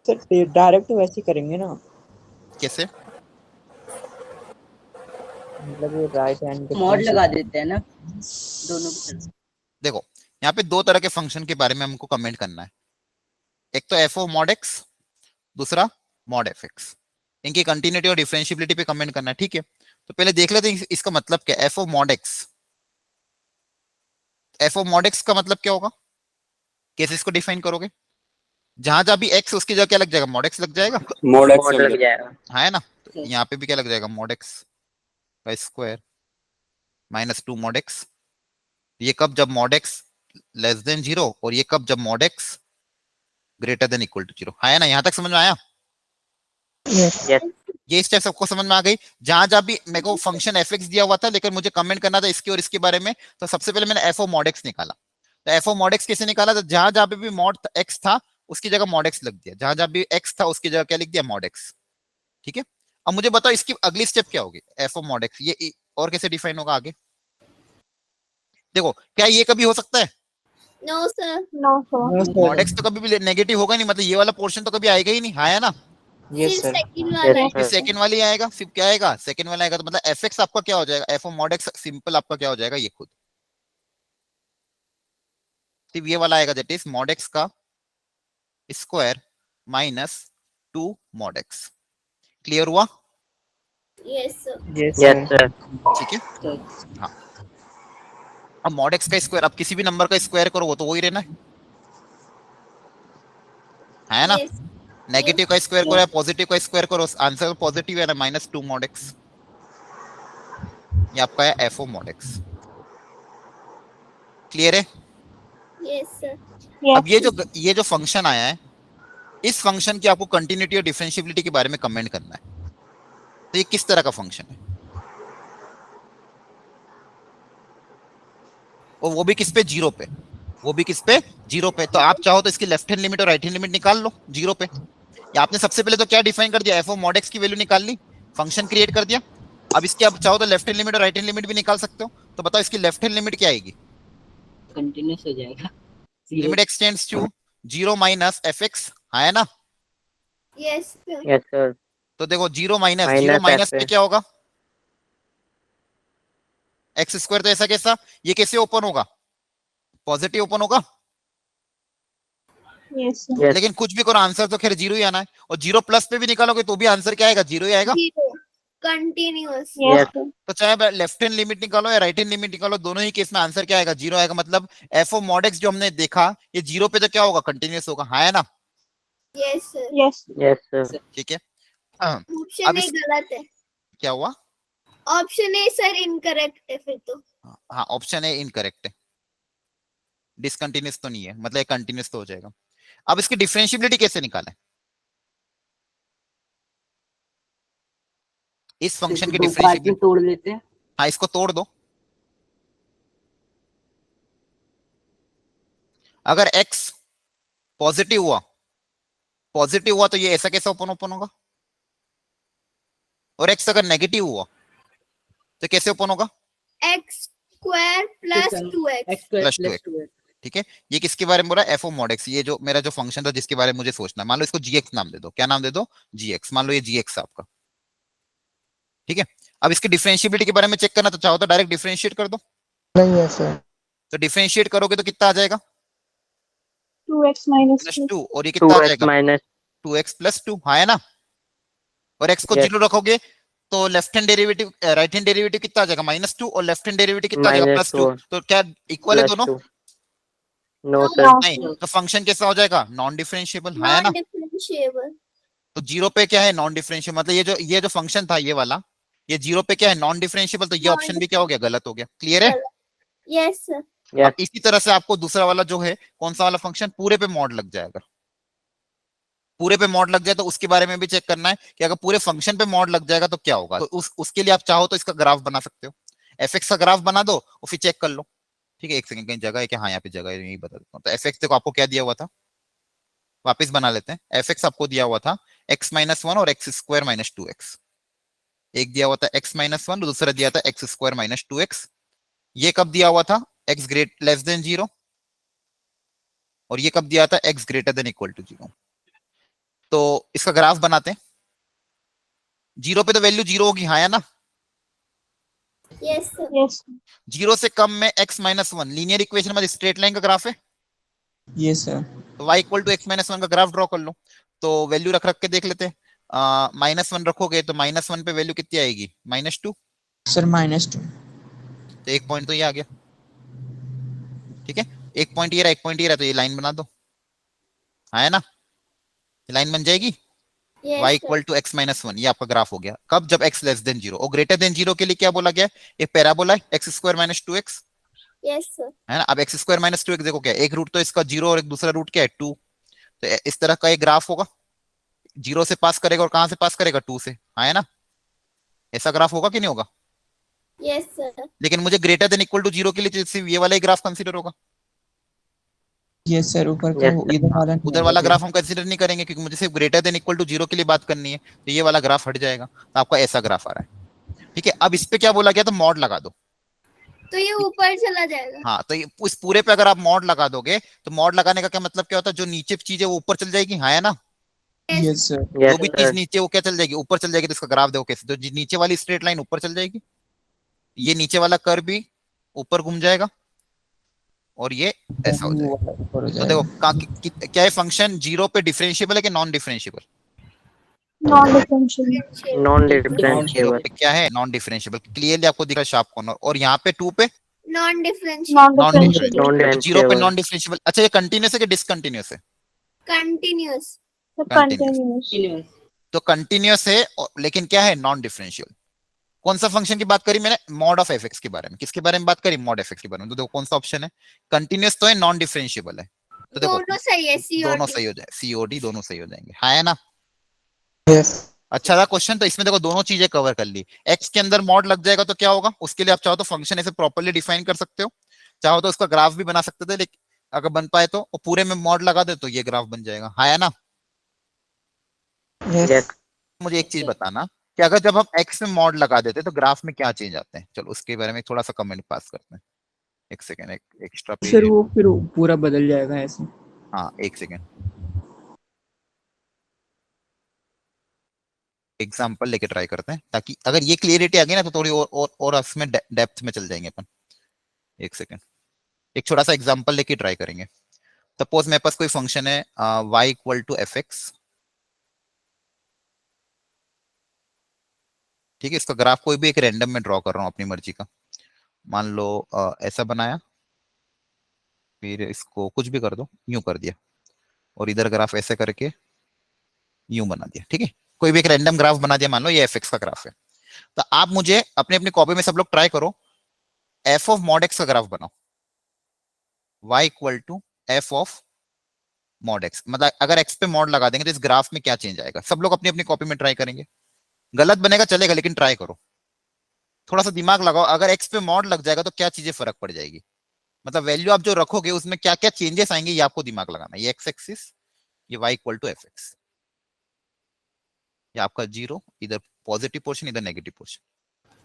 सर डायरेक्ट वैसे ही करेंगे ना, कैसे? मतलब ये राइट हैंड मॉड लगा देते हैं ना दोनों की तरफ। देखो, यहाँ पे दो तरह के फंक्शन के बारे में हमको कमेंट करना है। एक तो एफ ओ मॉड एक्स, दूसरा मॉड एफ एक्स। इनकी कंटिन्यूटी और डिफरेंशियबिलिटी पे कमेंट करना है, ठीक है। तो पहले देख लेते हैं इसका मतलब क्या है। F o mod x, f o mod x का मतलब क्या होगा, कैसे इसको डिफाइन करोगे? जहां जहां भी एक्स उसकी जगह क्या लग जाएगा, मॉड एक्स लग जाएगा। मोड एक्स मोड लग जाएगा। हाँ है ना, तो यहाँ पे भी क्या लग जाएगा, मॉड एक्स का स्क्वायर माइनस 2 मॉड एक्स। ये कब, जब मॉड एक्स लेस देन 0, और ये कब, जब mod x greater than equal to 0। है ना, यहां तक समझ में आया? यस ये स्टेप सबको समझ में आ गई। जहां जहां भी मेरे को फंक्शन एफ एक्स दिया हुआ था, लेकिन मुझे कमेंट करना था इसके और इसके बारे में, तो सबसे पहले मैंने एफ ओ मॉड एक्स निकाला। तो एफ ओ मॉड एक्स कैसे निकाला, तो जहां जहां पे भी मॉड एक्स था उसकी जगह मॉड एक्स लग दिया, जहां जहां भी एक्स था उसकी जगह क्या लिख दिया, मॉड एक्स। ठीक है, अब मुझे बताओ इसकी अगली स्टेप क्या होगी, एफ ओ मॉड एक्स ये और कैसे डिफाइन होगा आगे। देखो, क्या ये कभी हो सकता है? No, sir. No sir. Mod x तो कभी भी नेगेटिव होगा नहीं, मतलब ये वाला पोर्शन तो कभी आएगा ही नहीं। हाँ है ना, यस सिर्फ सर। सेकंड वाला है। फिर सेकंड वाली आएगा, फिर क्या आएगा, सेकंड वाला आएगा। तो मतलब एफ एक्स आपका क्या हो जाएगा, f o mod x simple आपका क्या हो जाएगा, ये खुद सिर्फ ये वाला आएगा, दैट इज मॉड एक्स का square minus 2 mod x. Clear हुआ? Yes, sir. Yes yes sir. Sir. ठीक है। हाँ, अब मॉड एक्स का स्क्वायर, अब किसी भी नंबर का स्क्वायर करो वो तो वही रहना है ना। Yes. नेगेटिव का स्क्वायर करो या पॉजिटिव का स्क्वायर करो, आंसर पॉजिटिव है ना, माइनस 2 मॉड एक्स। ये आपका है f o mod x. Clear है? Yes, sir. अब ये जो फंक्शन आया है, इस फंक्शन की आपको कंटिन्यूटी और डिफरेंशियबिलिटी के बारे में कमेंट करना है। तो ये किस तरह का फंक्शन है, और वो भी किस पे, 0 पे। वो भी किस पे, 0 पे। तो आप चाहो तो इसकी लेफ्ट हैंड लिमिट और राइट हैंड लिमिट निकाल लो 0 पे। या आपने सबसे पहले तो क्या डिफाइन कर दिया, एफ ओ मॉड एक्स की वैल्यू निकाल ली, फंक्शन क्रिएट कर दिया। अब इसके आप चाहो तो लेफ्ट हैंड लिमिट और राइट हैंड लिमिट भी निकाल सकते हो। तो बताओ इसकी लेफ्ट हैंड लिमिट क्या आएगी, कंटिन्यूस हो जाएगा। Limit x tends to 0 minus f x. है ना, Yes, sir. Yes sir. तो देखो 0 माइनस माइनस पे क्या होगा, एक्स स्क्वायर। तो ऐसा कैसा, ये कैसे ओपन होगा, पॉजिटिव ओपन होगा। यस यस लेकिन कुछ भी करो आंसर तो खैर 0 ही आना है, और 0 प्लस पे भी निकालोगे तो भी आंसर क्या आएगा, 0 ही आएगा। Zero. Continuous. यस तो चाहे लेफ्ट हैंड लिमिट निकालो या राइट हैंड लिमिट निकालो, दोनों ही केस में आंसर क्या आएगा, 0 आएगा। मतलब एफ ओ मॉड एक्स जो हमने देखा, ये 0 पे तो क्या होगा, कंटिन्यूअस होगा। हाँ है ना, Yes, sir. Yes yes sir. ठीक है। हाँ, Option अब A गलत है। क्या हुआ, Option A सर इनकरेक्ट है फिर तो। हाँ ऑप्शन ए इनकरेक्ट है, डिसकंटिन्यूअस तो नहीं है, मतलब कंटिन्यूअस तो हो जाएगा। अब इसकी डिफरेंशियबिलिटी कैसे निकालें, इस फंक्शन की दो पार्ट में डिफरेंशियबिलिटी। तोड़ लेते हैं। हाँ, इसको तोड़ दो। अगर x पॉजिटिव हुआ, पॉजिटिव हुआ तो ये ऐसा कैसे ओपन ओपन होगा, और x अगर नेगेटिव हुआ तो कैसे ओपन होगा, x square plus 2x plus 2x। ठीक है, ये किसके बारे में बोल रहा है, एफ ऑफ मॉड एक्स, ये जो मेरा जो फंक्शन था जिसके बारे में मुझे सोचना है, मान लो इसको gx नाम दे दो, क्या नाम दे दो, gx, मान लो ये gx आपका। ठीक है, अब इसकी डिफरेंशिएबिलिटी के बारे में चेक करना तो चाहो तो डायरेक्ट डिफरेंशिएट कर दो, नहीं है सर। तो डिफरेंशिएट करोगे तो कितना आ जाएगा, 2x minus प्लस 2. 2, और ये कितना आ 2x जाएगा, minus 2x प्लस 2, हाँ है ना, और x को Yes. 0 रखोगे तो left hand derivative, right hand derivative कितना आ जाएगा, -2, और लेफ्ट हैंड डेरिवेटिव कितना आ जाएगा, minus +2, 2 तो क्या इक्वल है plus दोनों, 2. No sir. नहीं, तो फंक्शन कैसा हो जाएगा, नॉन डिफरेंशिएबल, हाँ है ना, नॉन डिफरेंशिएबल। तो 0 पे क्या है, नॉन डिफरेंशिएबल, मतलब ये जो फंक्शन था ये वाला, ये 0 पे क्या है, नॉन डिफरेंशिएबल, तो ये ऑप्शन भी क्या हो गया, गलत हो गया, क्लियर है। Yes sir. Yes. अब इसी तरह से आपको दूसरा वाला जो है, कौन सा वाला फंक्शन, पूरे पे मॉड लग जाएगा, पूरे पे मॉड लग जाए तो उसके बारे में भी चेक करना है कि अगर पूरे फंक्शन पे मॉड लग जाएगा तो क्या होगा, तो उसके लिए आप चाहो तो इसका ग्राफ बना सकते हो, एफ का ग्राफ बना दो और फिर चेक कर लो। ठीक है, एक सेकंड, कहीं जगह है कि, हाँ यहाँ पे जगह है, यही बता देता हूँ। तो एफ देखो आपको क्या दिया हुआ था, वापस बना लेते हैं, एफ आपको दिया हुआ था x - 1 और x स्क्वायर माइनस 2x, एक दिया हुआ था x - 1, दूसरा दिया था x स्क्वायर माइनस 2x, ये कब दिया हुआ था, x लेस देन 0, और ये कब दिया था, x greater than equal to 0। तो इसका ग्राफ बनाते हैं, 0 पे तो वैल्यू 0 होगी, हाँ या ना, यस सर। Yes. 0 से कम में x - 1, लीनियर इक्वेशन में स्ट्रेट लाइन का ग्राफ है, ये सर। तो y = x - 1 का ग्राफ ड्रॉ कर लो। तो वैल्यू रख रख के देख लेते हैं, -1 रखोगे तो -1 पे वैल्यू कितनी आएगी, -2, सर -2। तो एक पॉइंट तो ये आ गया। ठीक है, एक पॉइंट ये रहा, एक पॉइंट ये रहा, तो ये लाइन बना दो, हाँ है ना, लाइन बन जाएगी, y = x - 1, ये आपका ग्राफ हो गया। कब, जब x लेस देन 0 और ग्रेटर देन 0 के लिए क्या बोला गया, एक पैराबोला है, x square minus 2x, yes sir. है ना। अब x स्क्वायर माइनस 2x देखो क्या है, एक रूट तो इसका 0 और एक दूसरा रूट क्या है 2, तो इस तरह का एक ग्राफ होगा, 0 से पास करेगा और कहां से पास करेगा, 2 से, हाँ है ना, ऐसा ग्राफ होगा कि नहीं होगा। Yes sir. लेकिन मुझे ग्रेटर देन इक्वल टू 0 के लिए सिर्फ ये वाला ही ग्राफ कंसीडर होगा, ये सर ऊपर का Yes, sir. इधर वाला नहीं उधर होगा वाला फिर। ग्राफ हम कंसीडर नहीं करेंगे, क्योंकि मुझे सिर्फ ग्रेटर देन इक्वल टू 0 के लिए बात करनी है, तो ये वाला ग्राफ हट जाएगा, तो आपका ऐसा ग्राफ आ रहा है। ठीक है, अब इस पे क्या बोला गया, तो मॉड लगा दो, तो ये ऊपर चला जाएगा। हाँ, तो इस पूरे पे अगर आप मॉड लगा दोगे, तो मॉड लगाने का क्या मतलब क्या होता है, जो नीचे चीज है वो ऊपर चल जाएगी, हाँ है ना, यस सर। Yes, जो भी चीज sir. नीचे वो क्या चल जाएगी, ऊपर चल जाएगी। तो इसका ग्राफ देखो कैसे, तो नीचे वाली स्ट्रेट लाइन ऊपर चल जाएगी, ये नीचे वाला कर्व भी ऊपर घूम जाएगा, और ये ऐसा हो वो जाएगा। वाला ऊपर हो तो जाएगा। देखो क्या है, फंक्शन 0 पे डिफरेंशिएबल है कि नॉन डिफरेंशिएबल, Non-differentiable. Non-differentiable. क्या है, नॉन डिफरेंशिएबल, क्लियरली आपको दिख रहा है शार्प कॉर्नर, और यहाँ पे 2 पे non differentiable. Non differentiable, Non-differentiable. 0 पे नॉन डिफरेंशिएबल। अच्छा, ये कंटिन्यूस है कि डिसकंटिन्यूस है, कंटिन्यूअस। Continuous. तो कंटिन्यूस है लेकिन क्या है, नॉन डिफरेंशियल। कौन सा फंक्शन की बात करी मैंने, मॉड ऑफ एफ एक्स के बारे में, किसके बारे में बात करी, मॉड एफ एक्स के बारे में। तो देखो कौन सा ऑप्शन है, कंटिन्यूस तो है, नॉन डिफरेंशिएबल है, तो देखो दोनों सही है, सी दोनों सही हो जाए, सीओडी दोनों सही हो जाएंगे, हाँ है ना। यस अच्छा था क्वेश्चन, तो इसमें देखो दोनों चीजें कवर कर ली, एक्स के अंदर मॉड लग जाएगा तो क्या होगा, उसके लिए आप चाहो तो फंक्शन ऐसे प्रॉपर्ली डिफाइन कर सकते हो, चाहो तो उसका ग्राफ भी बना सकते थे, लेकिन अगर बन पाए तो, और पूरे में मॉड लगा दे तो ये ग्राफ बन जाएगा, हाँ है ना। Yes Yes. मुझे एक चीज बताना कि अगर जब हम एक्स में मॉड लगा देते तो ग्राफ में क्या चेंज आते हैं, चलो उसके बारे में थोड़ा सा कमेंट पास करते हैं। एक सेकेंड, एक एक्स्ट्रा पेज, सर वो फिर पूरा बदल जाएगा ऐसे। हाँ एक सेकेंड, एग्जाम्पल लेके ट्राई करते हैं, ताकि अगर ये क्लियरिटी आ गई ना तो थोड़ी और उसमें डेप्थ में चल जाएंगे अपन। एक सेकेंड, एक छोटा सा एग्जाम्पल लेके ट्राई करेंगे। सपोज मेरे पास कोई फंक्शन है y = f(x), ठीक है, इसका ग्राफ कोई भी एक रैंडम में ड्रॉ कर रहा हूँ अपनी मर्जी का, मान लो ऐसा बनाया, फिर इसको कुछ भी कर दो, यूं कर दिया, और इधर ग्राफ ऐसे करके यूं बना दिया, ठीक है, कोई भी एक रैंडम ग्राफ बना दिया, मान लो ये एफ का ग्राफ है। तो आप मुझे अपनी अपनी कॉपी में सब लोग ट्राई करो, एफ ऑफ मॉड एक्स का ग्राफ बनाओ, y = f of mod x, मतलब अगर x पे मॉड लगा देंगे तो इस ग्राफ में क्या चेंज आएगा, सब लोग अपनी अपनी कॉपी में ट्राई करेंगे, गलत बनेगा चलेगा लेकिन ट्राई करो, थोड़ा सा दिमाग लगाओ, अगर x पे मॉड लग जाएगा तो क्या चीजें फर्क पड़ जाएगी, मतलब वैल्यू आप जो रखोगे उसमें क्या क्या चेंजेस आएंगे ये आपको दिमाग लगाना है। ये एक्स एक्सिस, ये y equal to f x, ये आपका जीरो, इधर पॉजिटिव पोर्शन इधर नेगेटिव पोर्शन।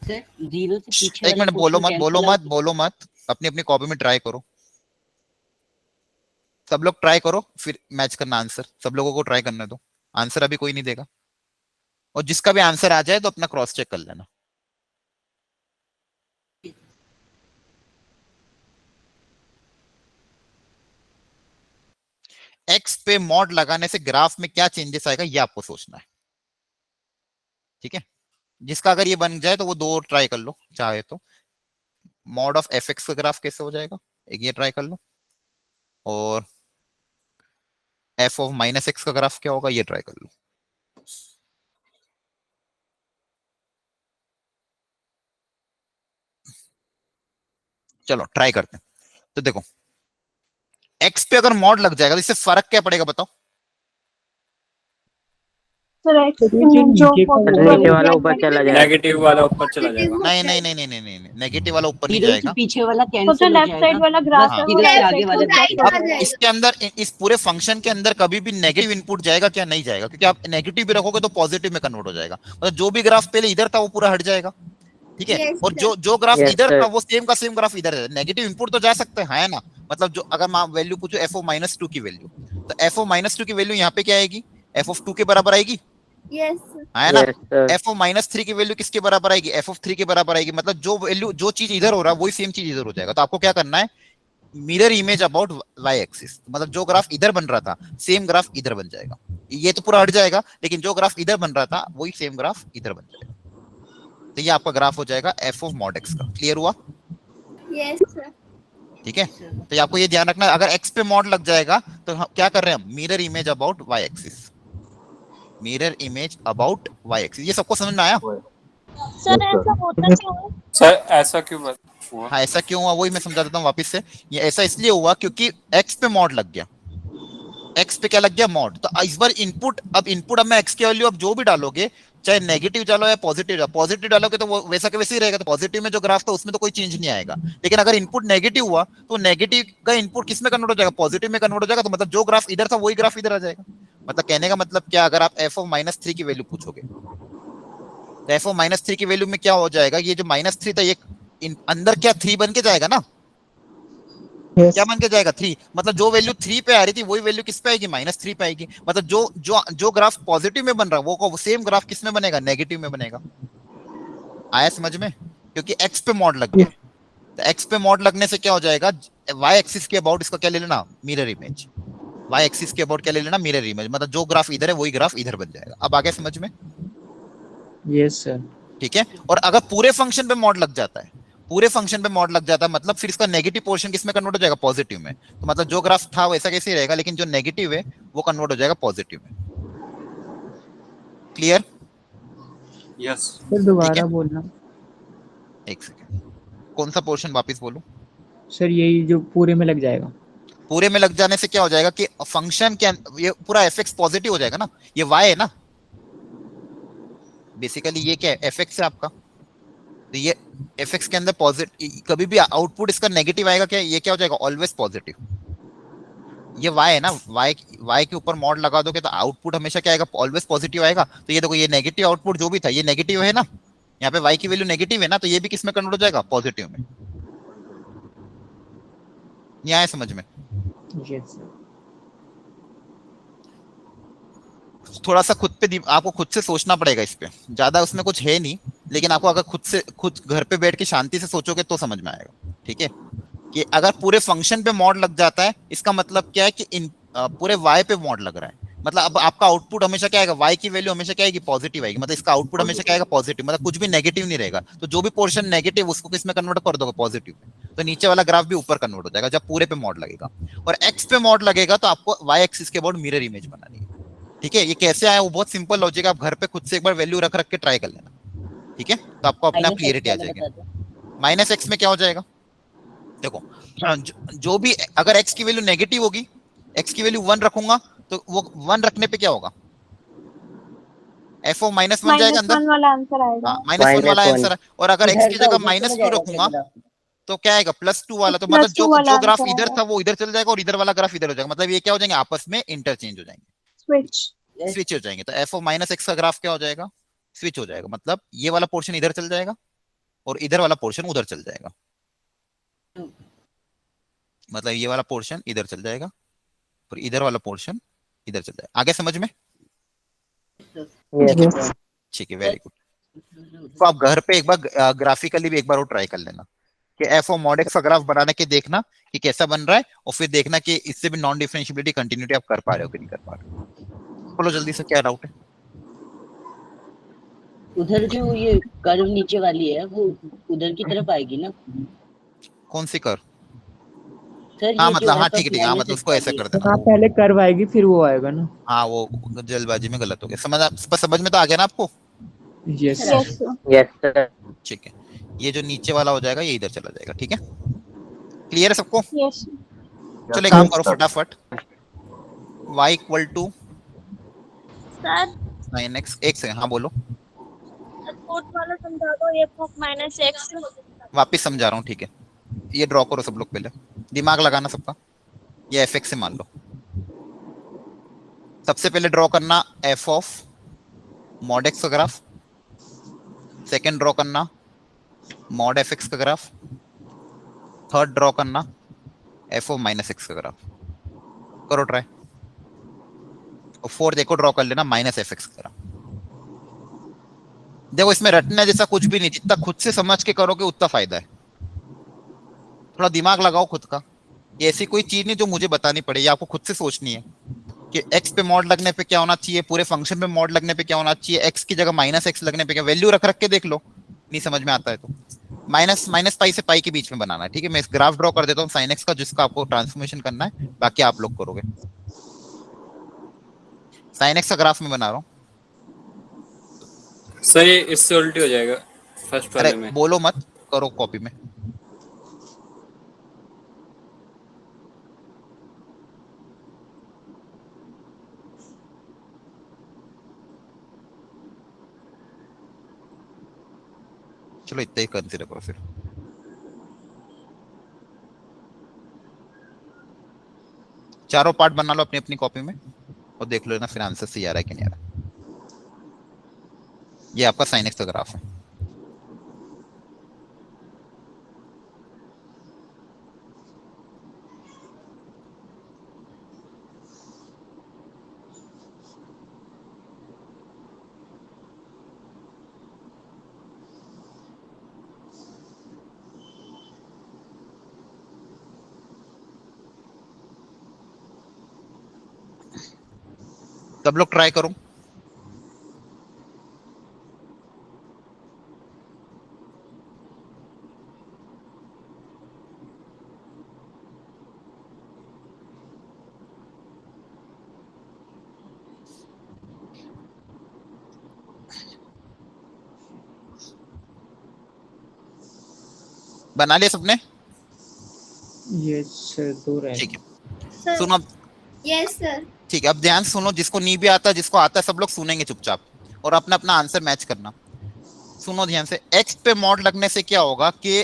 सर जीरो से पीछे एक वाला मिनट, बोलो portion मत बोलो cancel मत बोलो मत, अपनी अपनी कॉपी में ट्राई करो, सब लोग ट्राई करो, फिर मैच करना आंसर, सब लोगों को ट्राई करने दो, आंसर अभी कोई नहीं देगा, और जिसका भी आंसर आ जाए तो अपना क्रॉस चेक कर लेना। एक्स पे मॉड लगाने से ग्राफ में क्या चेंजेस आएगा ये आपको सोचना है, ठीक है। जिसका अगर ये बन जाए तो वो दो और ट्राई कर लो चाहे तो। मॉड ऑफ एफ एक्स का ग्राफ कैसे हो जाएगा, एक ये ट्राई कर लो, और एफ ऑफ माइनस एक्स का ग्राफ क्या होगा ये ट्राई कर लो। चलो ट्राई करते हैं। तो देखो एक्स पे अगर मॉड लग जाएगा तो इससे फर्क क्या पड़ेगा बताओ। नीचे वाला ऊपर चला जाएगा, नेगेटिव वाला ऊपर चला जाएगा। नहीं नहीं नहीं नहीं नहीं नहीं नहीं, नेगेटिव वाला ऊपर नहीं जीरो से जाएगा। पीछे वाला तो कैंसिल हो लेफ्ट साइड वाला ग्राफ है हाँ। वो इधर से left आगे side वाला को जाएगा। अब इसके अंदर इस पूरे फंक्शन के अंदर कभी भी नेगेटिव इनपुट जाएगा क्या, नहीं जाएगा, क्योंकि आप नेगेटिव भी रखोगे तो पॉजिटिव में कन्वर्ट हो जाएगा। मतलब जो भी ग्राफ पहले इधर था वो पूरा हट जाएगा, ठीक है। Yes, और sir. जो ग्राफ Yes, इधर sir. था वो सेम का सेम ग्राफ इधर है। नेगेटिव इनपुट तो जा सकते हैं, है ना। मतलब जो अगर मैं वैल्यू पूछूं एफ ऑफ माइनस टू की वैल्यू, तो एफ ऑफ माइनस टू की वैल्यू यहाँ पे क्या आएगी, एफ ऑफ टू के बराबर आएगी, Yes. है ना। Yes, sir. F of minus three की वैल्यू किसके बराबर आएगी, एफ ऑफ थ्री के बराबर आएगी। मतलब जो वैल्यू जो चीज इधर हो रहा है वही सेम चीज इधर हो जाएगा। तो आपको क्या करना है, mirror image about y axis, मतलब जो ग्राफ इधर बन रहा था सेम ग्राफ इधर बन जाएगा। ये तो पूरा हट जाएगा, लेकिन जो ग्राफ इधर बन रहा था वही सेम ग्राफ इधर बन जाएगा। तो ये आपका ग्राफ हो जाएगा एफ ऑफ मॉड एक्स का। क्लियर हुआ, Yes, sir. ठीक है। तो ये आपको ये ध्यान रखना है, अगर एक्स पे मॉड लग जाएगा तो हम क्या कर रहे हैं, mirror image about y axis, mirror image about y axis. ये सबको समझ में आया। सर ऐसा होता क्यों है? सर ऐसा क्यों हुआ? हाँ ऐसा क्यों हुआ वही मैं समझा देता हूँ वापस से। ये ऐसा इसलिए हुआ क्योंकि एक्स पे मॉड लग गया, एक्स पे क्या लग गया, मॉड। तो इस बार इनपुट, अब इनपुट अब मैं एक्स की वैल्यू अब जो भी डालोगे, चाहे नेगेटिव डालो या पॉजिटिव, पॉजिटिव डालोगे तो वो वैसा के वैसे ही रहेगा। तो पॉजिटिव में जो ग्राफ था उसमें तो कोई चेंज नहीं आएगा, लेकिन अगर इनपुट नेगेटिव हुआ तो नेगेटिव का इनपुट किस में कन्वर्ट हो जाएगा, पॉजिटिव में कन्वर्ट हो जाएगा। तो मतलब जो ग्राफ इधर था वही ग्राफ इधर आ जाएगा। मतलब कहने का मतलब क्या, अगर आप एफ ऑफ माइनस थ्री की वैल्यू पूछोगे तो एफ ऑफ माइनस थ्री की वैल्यू में क्या हो जाएगा, ये जो माइनस थ्री था ये अंदर क्या थ्री बन के जाएगा ना। Yes. क्या बन के जाएगा, थ्री। मतलब जो वैल्यू थ्री पे आ रही थी वही वैल्यू किस पे आएगी, माइनस थ्री पे आएगी। मतलब जो जो जो ग्राफ पॉजिटिव में बन रहा है वो सेम ग्राफ किस में बनेगा, नेगेटिव में बनेगा। आया समझ में, क्योंकि एक्स पे मॉड लग गया। तो एक्स पे मॉड लगने से क्या हो जाएगा, वाई एक्सिस के अबाउट इसका क्या ले लेना, मिरर इमेज। वाई एक्सिस के अबाउट क्या ले लेना, मिरर इमेज। मतलब जो ग्राफ इधर है वही ग्राफ इधर बन जाएगा। अब आगे समझ में, यस सर। ठीक है। और अगर पूरे फंक्शन पे मॉड लग जाता है, पूरे फंक्शन पे मॉड लग जाता है, मतलब फिर इसका नेगेटिव पोर्शन किस में कन्वर्ट हो जाएगा, पॉजिटिव में। तो मतलब जो ग्राफ था वैसा कैसे ही रहेगा, लेकिन जो नेगेटिव है वो कन्वर्ट हो जाएगा पॉजिटिव में। क्लियर। यस सर दोबारा बोलना। एक सेकेंड, कौन सा पोर्शन वापस बोलूं। सर यही जो पूरे में लग जाएगा। पूरे में लग जाने से क्या हो जाएगा कि फंक्शन के ये पूरा एफ एक्स पॉजिटिव हो जाएगा ना, ये वाई है ना, बेसिकली ये क्या है, एफ एक्स है आपका। तो ये एफ एक्स के अंदर पॉजिटिव, कभी भी आउटपुट इसका नेगेटिव आएगा क्या, ये क्या हो जाएगा, ऑलवेज पॉजिटिव। ये वाई है ना, वाई के ऊपर मॉड लगा दोगे तो आउटपुट हमेशा क्या आएगा, ऑलवेज पॉजिटिव आएगा। तो ये देखो, ये नेगेटिव आउटपुट जो भी था ये नेगेटिव है ना, यहाँ पे वाई की वैल्यू नेगेटिव है ना, तो ये भी किस में कन्वर्ट हो जाएगा, पॉजिटिव में। ये आया समझ में। Yes sir. थोड़ा सा खुद पे आपको खुद से सोचना पड़ेगा इस पे, ज्यादा उसमें कुछ है नहीं, लेकिन आपको अगर खुद घर पे बैठ के शांति से सोचोगे तो समझ में आएगा। ठीक है, कि अगर पूरे फंक्शन पे मॉड लग जाता है, इसका मतलब क्या है कि पूरे वाई पे मॉड लग रहा है, मतलब अब आपका आउटपुट हमेशा क्या आएगा, वाई की वैल्यू हमेशा क्या आएगी, पॉजिटिव आएगी। मतलब इसका आउटपुट हमेशा क्या आएगा, पॉजिटिव, मतलब कुछ भी नेगेटिव नहीं रहेगा। तो जो भी पोर्शन नेगेटिव उसको किस में कन्वर्ट कर दोगे, पॉजिटिव में। तो नीचे वाला ग्राफ भी ऊपर कन्वर्ट हो जाएगा जब पूरे पे मॉड लगेगा। और एक्स पे मॉड लगेगा तो आपको वाई एक्सिस के अबाउट मिरर इमेज बनानी है। ठीक है, ये कैसे आया वो बहुत सिंपल लॉजिक, आप घर पे खुद से एक बार वैल्यू रख के ट्राई कर लेना। ठीक है, तो आपको अपने आप क्लियरिटी आ जाएगी। माइनस एक्स में क्या हो जाएगा, देखो जो भी अगर x की वैल्यू नेगेटिव होगी, x की वैल्यू 1 रखूंगा तो वो 1 रखने पे क्या होगा, f ऑफ -1 जाएगा अंदर, वाला आंसर आएगा। -1 वाला आंसर है। और अगर x की जगह -2 रखूंगा तो क्या आएगा +2 वाला, तो +2 मतलब जो वाला जो ग्राफ आंसर इधर आएगा। था वो इधर चल जाएगा और इधर वाला ग्राफ इधर हो जाएगा, मतलब ये क्या हो जाएंगे आपस में इंटरचेंज हो जाएंगे, स्विच। स्विच हो जाएंगे। तो f of -x का ग्राफ क्या हो जाएगा, स्विच हो जाएगा, मतलब ये वाला पोर्शन इधर चल जाएगा और इधर वाला पोर्शन उधर चल जाएगा, मतलब ये वाला पोर्शन इधर चल जाएगा और इधर वाला पोर्शन इधर चल जाएगा। आगे समझ में? Yes. ठीक है, वेरी गुड। तो आप घर पे एक बार ग्राफिकली भी एक बार वो ट्राई कर लेना कि f of mod x का ग्राफ बनाने के देखना कि कैसा बन रहा है, और फिर देखना कि इससे भी नॉन डिफरेंशिएबिलिटी कंटिन्यूटी आप कर पा रहे हो कि नहीं कर पा रहे हो। बोलो जल्दी से, क्या डाउट है? उधर जो ये कर्व नीचे वाली है वो उधर की तरफ आएगी ना कौन सी कर? सर? हाँ ये मतलब, हाँ जो ठीक है ठीक है, हाँ मतलब उसको ऐसे कर देना। हाँ पहले कर्व आएगी फिर वो आएगा ना। हाँ वो जल्दबाजी में गलत हो गया, समझ में तो आ गया ना आपको? Yes yes sir. Yes, sir. ठीक है, ये जो नीचे वाला हो जाएगा ये इधर चला जाएगा, ठीक है, क्लियर है सबको? यस चलो एक काम करो फटाफट, y equal to sir. 9x, एक सेकंड, हाँ बोलो, फोर्थ वाला समझा दो, f of -x। वापिस समझा रहा हूँ, ठीक है, ये ड्रॉ करो सब लोग, पहले दिमाग लगाना सबका, ये fx से मान लो। सबसे पहले ड्रॉ करना f ऑफ mod x का ग्राफ, सेकंड ड्रॉ करना mod fx का ग्राफ, थर्ड ड्रॉ करना f ऑफ -x का ग्राफ, करो ट्राई, और फोर्थ देखो ड्रॉ कर लेना -fx का ग्राफ। देखो इसमें रटने जैसा कुछ भी नहीं, जितना खुद से समझ के करोगे उतना फायदा है, थोड़ा दिमाग लगाओ खुद का, ये ऐसी कोई चीज नहीं जो मुझे बतानी पड़े, ये आपको खुद से सोचनी है कि x पे मॉड लगने पे क्या होना चाहिए, पूरे फंक्शन पे मॉड लगने पे क्या होना चाहिए, x की जगह -x लगने पे क्या, वैल्यू रख रख के देख लो, नहीं समझ में आता है तो माइनस पाई से पाई के बीच में बनाना है, ठीक है। मैं इस ग्राफ ड्रॉ कर देता हूँ sin x का, जिसका आपको ट्रांसफॉर्मेशन करना है, बाकी आप लोग करोगे। sin x का ग्राफ में बना रहा हूँ, सर ये इससे उल्टी हो जाएगा फर्स्ट वाले अरे में। बोलो मत, करो कॉपी में, चलो इतना ही कंसीडर करो फिर। चारों पार्ट बना लो अपनी अपनी कॉपी में और देख लो ना फिर आंसर सही आ रहा है कि नहीं आ रहा। ये आपका sin x का ग्राफ है, सब लोग ट्राई करो। बना लिया सबने? यस सर, दो रहे। ठीक है, सर। सुनो अब, यस सर। ठीक है अब ध्यान से सुनो, जिसको नहीं भी आता जिसको आता है सब लोग सुनेंगे चुपचाप और अपना अपना आंसर मैच करना। सुनो ध्यान से, x पे मॉड लगने से क्या होगा कि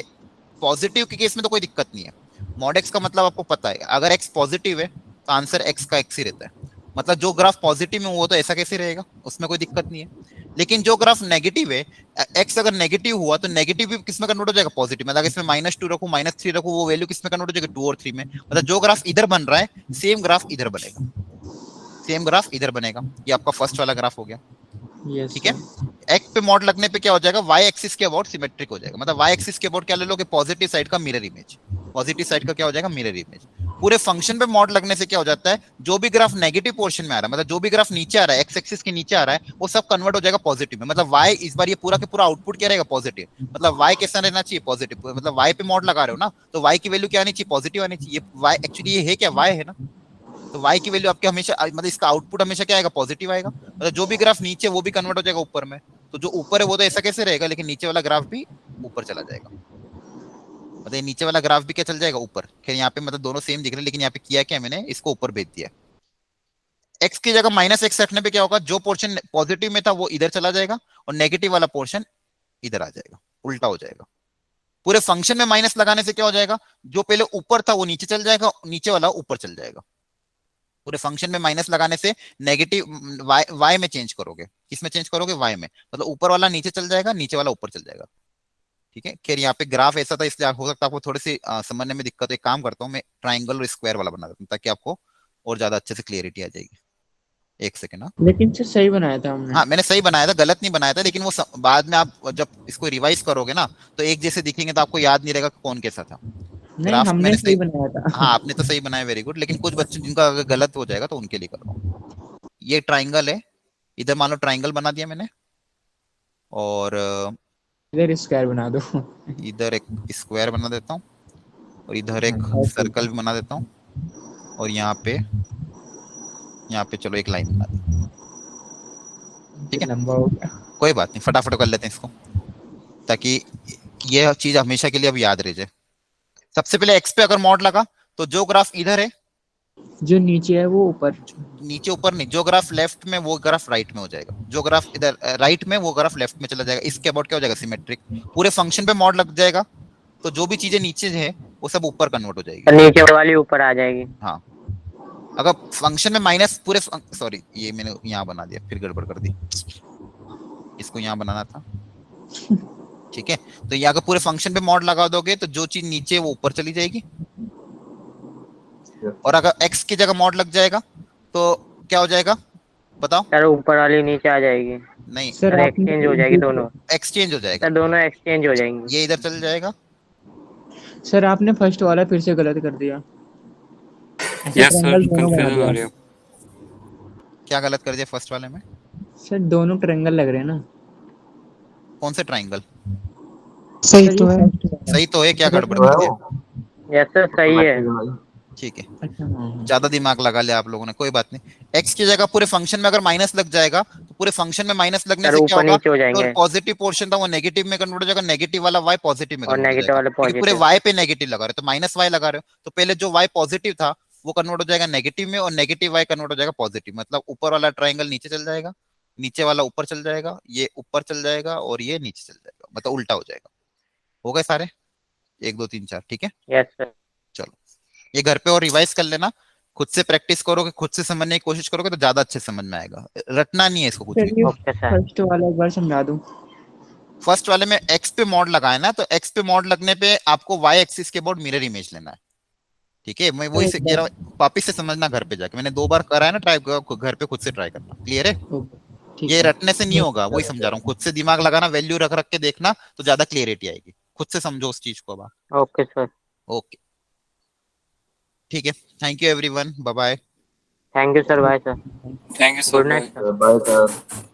पॉजिटिव के केस में तो कोई दिक्कत नहीं है, मॉड x का मतलब आपको पता है, अगर x पॉजिटिव है तो आंसर x का x ही रहता है, मतलब जो ग्राफ पॉजिटिव में हुआ तो ऐसा कैसे रहेगा, उसमें कोई दिक्कत नहीं है। लेकिन जो ग्राफ नेगेटिव है, x अगर नेगेटिव हुआ तो नेगेटिव भी किस में कन्वर्ट हो जाएगा, पॉजिटिव में। अगर इसमें -2 रखूं -3 रखूं, वो वैल्यू किस में कन्वर्ट हो जाएगा, 2 और 3 में। मतलब जो ग्राफ इधर बन रहा है सेम ग्राफ इधर बनेगा, सेम ग्राफ इधर बनेगा। ये आपका फर्स्ट वाला ग्राफ हो गया, यस ठीक है। x पे मॉड लगने पे क्या हो जाएगा, y एक्सिस के अबाउट सिमेट्रिक हो जाएगा, मतलब y एक्सिस के अबाउट क्या ले लोगे, पॉजिटिव साइड का मिरर इमेज, पॉजिटिव साइड का क्या हो जाएगा, मिरर इमेज। पूरे फंक्शन पे मॉड लगने से क्या हो जाता है, जो भी ग्राफ नेगेटिव पोर्शन में आ रहा है, मतलब जो भी ग्राफ नीचे आ रहा है, x एक्सिस के नीचे आ रहा है, वो सब कन्वर्ट हो जाएगा पॉजिटिव में। मतलब y इस बार ये पूरा के पूरा आउटपुट क्या रहेगा, पॉजिटिव। मतलब y कैसा रहना चाहिए, पॉजिटिव। मतलब y पे मॉड लगा रहे हो ना, तो y की वैल्यू क्या आनी चाहिए, पॉजिटिव आनी चाहिए। y एक्चुअली ये है क्या, y है ना, तो y की वैल्यू आपके हमेशा, मतलब इसका आउटपुट हमेशा क्या आएगा, पॉजिटिव आएगा। मतलब जो भी ग्राफ नीचे वो भी कन्वर्ट हो जाएगा ऊपर में, तो जो ऊपर है वो तो ऐसा कैसे रहेगा, लेकिन नीचे वाला ग्राफ भी ऊपर चला जाएगा, मतलब नीचे वाला ग्राफ भी क्या चल जाएगा ऊपर। खैर यहाँ पे मतलब दोनों सेम दिख रहे हैं, लेकिन यहाँ पे किया क्या मैंने, इसको ऊपर भेज दिया। x की जगह -x रखने पे क्या होगा, जो पोर्शन पॉजिटिव में था वो इधर चला जाएगा और नेगेटिव वाला पोर्शन इधर आ जाएगा, उल्टा हो जाएगा। पूरे फंक्शन में माइनस लगाने से क्या हो जाएगा, जो पहले ऊपर था वो नीचे चल जाएगा, नीचे वाला ऊपर चल जाएगा। पूरे फंक्शन में माइनस लगाने से नेगेटिव वाई में चेंज करोगे, किसमें चेंज करोगे, वाई में, मतलब ऊपर वाला नीचे चल जाएगा, नीचे वाला ऊपर चल जाएगा। ठीक है, खैर यहाँ पे ग्राफ ऐसा था इसलिए हो सकता है आपको थोड़ी सी समझने में दिक्कत। एक काम करता हूँ मैं, ट्राइंगल और स्क्वायर वाला बना देता हूँ ताकि आपको और ज्यादा अच्छे से क्लियरिटी आ जाएगी। एक सेकेंड। हाँ लेकिन सर सही बनाया था हमने। हाँ मैंने सही बनाया था, गलत नहीं बनाया था, लेकिन वो बाद में आप जब इसको रिवाइज करोगे ना तो एक जैसे दिखेंगे तो आपको याद नहीं रहेगा कौन कैसा था। नहीं ग्राफ हमने मैंने सही बनाया था। हाँ आपने तो सही बनाया, वेरी गुड, लेकिन कुछ बच्चे जिनका अगर गलत हो जाएगा तो उनके लिए कर रहा हूँ। ये ट्राइंगल है, इधर मान लो ट्राइंगल बना दिया मैंने, और इधर स्क्वायर बना दो। इधर एक स्क्वायर बना देता हूँ, और इधर एक सर्कल भी बना देता हूँ, और यहाँ पे चलो एक लाइन बना दी। ठीक है, लंबा हो गया। कोई बात नहीं, फटाफट कर लेते हैं इसको ताकि ये चीज हमेशा के लिए अब याद रह जाए। सबसे पहले एक्स पे अगर मॉड लगा तो जो ग्राफ इधर है, जो नीचे है वो ऊपर, नीचे ऊपर नहीं, जो ग्राफ लेफ्ट में वो ग्राफ राइट में हो जाएगा, जो ग्राफ इधर राइट में वो ग्राफ लेफ्ट में चला जाएगा। इसके अबाउट क्या हो जाएगा, सिमेट्रिक। पूरे फंक्शन पे मॉड लग जाएगा तो जो भी चीजें नीचे है वो सब ऊपर कन्वर्ट हो जाएगी, नीचे वाली ऊपर आ जाएगी। हाँ अगर फंक्शन में माइनस पूरे सॉरी ये मैंने यहाँ बना दिया, फिर गड़बड़ कर दी, इसको यहाँ बनाना था। ठीक है, तो यहाँ अगर पूरे फंक्शन पे मॉड लगा दोगे तो जो चीज नीचे है वो ऊपर चली जाएगी, और अगर एक्स की जगह मॉड लग जाएगा तो क्या हो जाएगा बताओ। सर ऊपर वाली नीचे आ जाएगी। नहीं सर एक्सचेंज हो जाएगी दोनों, एक्सचेंज हो जाएगा, सर दोनों एक्सचेंज हो जाएंगे। ये इधर चल जाएगा। सर आपने फर्स्ट वाला फिर से गलत कर दिया। यस सर, ट्रायंगल दोनों बना कंफ्यूजन हो दिया। रही है। क्या गलत कर दिया फर्स्ट वाले में, सर दोनों ट्रायंगल लग रहे हैं ना। कौन से ट्राइंगल, सही तो है। सही तो है, क्या गड़बड़ कर दिया। यस सर सही है। ठीक है, अच्छा हाँ। ज्यादा दिमाग लगा लिया आप लोगों ने, कोई बात नहीं। एक्स की जगह पूरे फंक्शन में अगर माइनस लग जाएगा तो पूरे फंक्शन में माइनस लगने सर से क्या ऊपर होगा, नीचे हो जो जाएंगे पॉजिटिव पोर्शन था वो नेगेटिव में कन्वर्ट हो जाएगा, नेगेटिव वाला वाई पॉजिटिव में और कन्वर्ट हो नेगेटिव जाएगा। वाला क्योंकि पूरे पॉजिटिव। वाई पे नेगेटिव लगा रहे हो तो माइनस वाई लगा रहे हो, तो पहले जो वाई पॉजिटिव था वो कन्वर्ट हो जाएगा नेगेटिव में, और नेगेटिव वाई कन्वर्ट हो जाएगा पॉजिटिव। मतलब ऊपर वाला ट्राइंगल नीचे चल जाएगा, नीचे वाला ऊपर चल जाएगा, ये ऊपर चल जाएगा और ये नीचे चल जाएगा, मतलब उल्टा हो जाएगा। हो गए सारे, 1 2 3 4, ठीक है। Yes sir. चलो ये घर पे और रिवाइज कर लेना, खुद से प्रैक्टिस करोगे, खुद से समझने की कोशिश करोगे तो ज्यादा अच्छे समझ में आएगा, रटना नहीं है इसको कुछ भी। चलिए ओके सर। फर्स्ट वाला एक बार समझा दूं। फर्स्ट वाले में एक्स पे मॉड लगाए ना, तो एक्स पे मॉड लगने पे आपको वाई एक्सिस के अबाउट मिरर इमेज लेना है। ठीक है, मैं वही से कह रहा हूँ, वापिस से समझना घर पे जाके, मैंने 2 बार करा है ना ट्राई, घर पे खुद से ट्राई करना, क्लियर है। ठीक ये है। रटने से नहीं होगा, वही समझा रहा हूँ, खुद से दिमाग लगाना, वैल्यू रख रख के देखना तो ज्यादा क्लियरिटी आएगी, खुद से समझो उस चीज को। अब ओके सर। ओके ठीक है, thank you everyone, bye bye. Thank you sir, bye sir. Thank you sir, good night sir. Bye sir.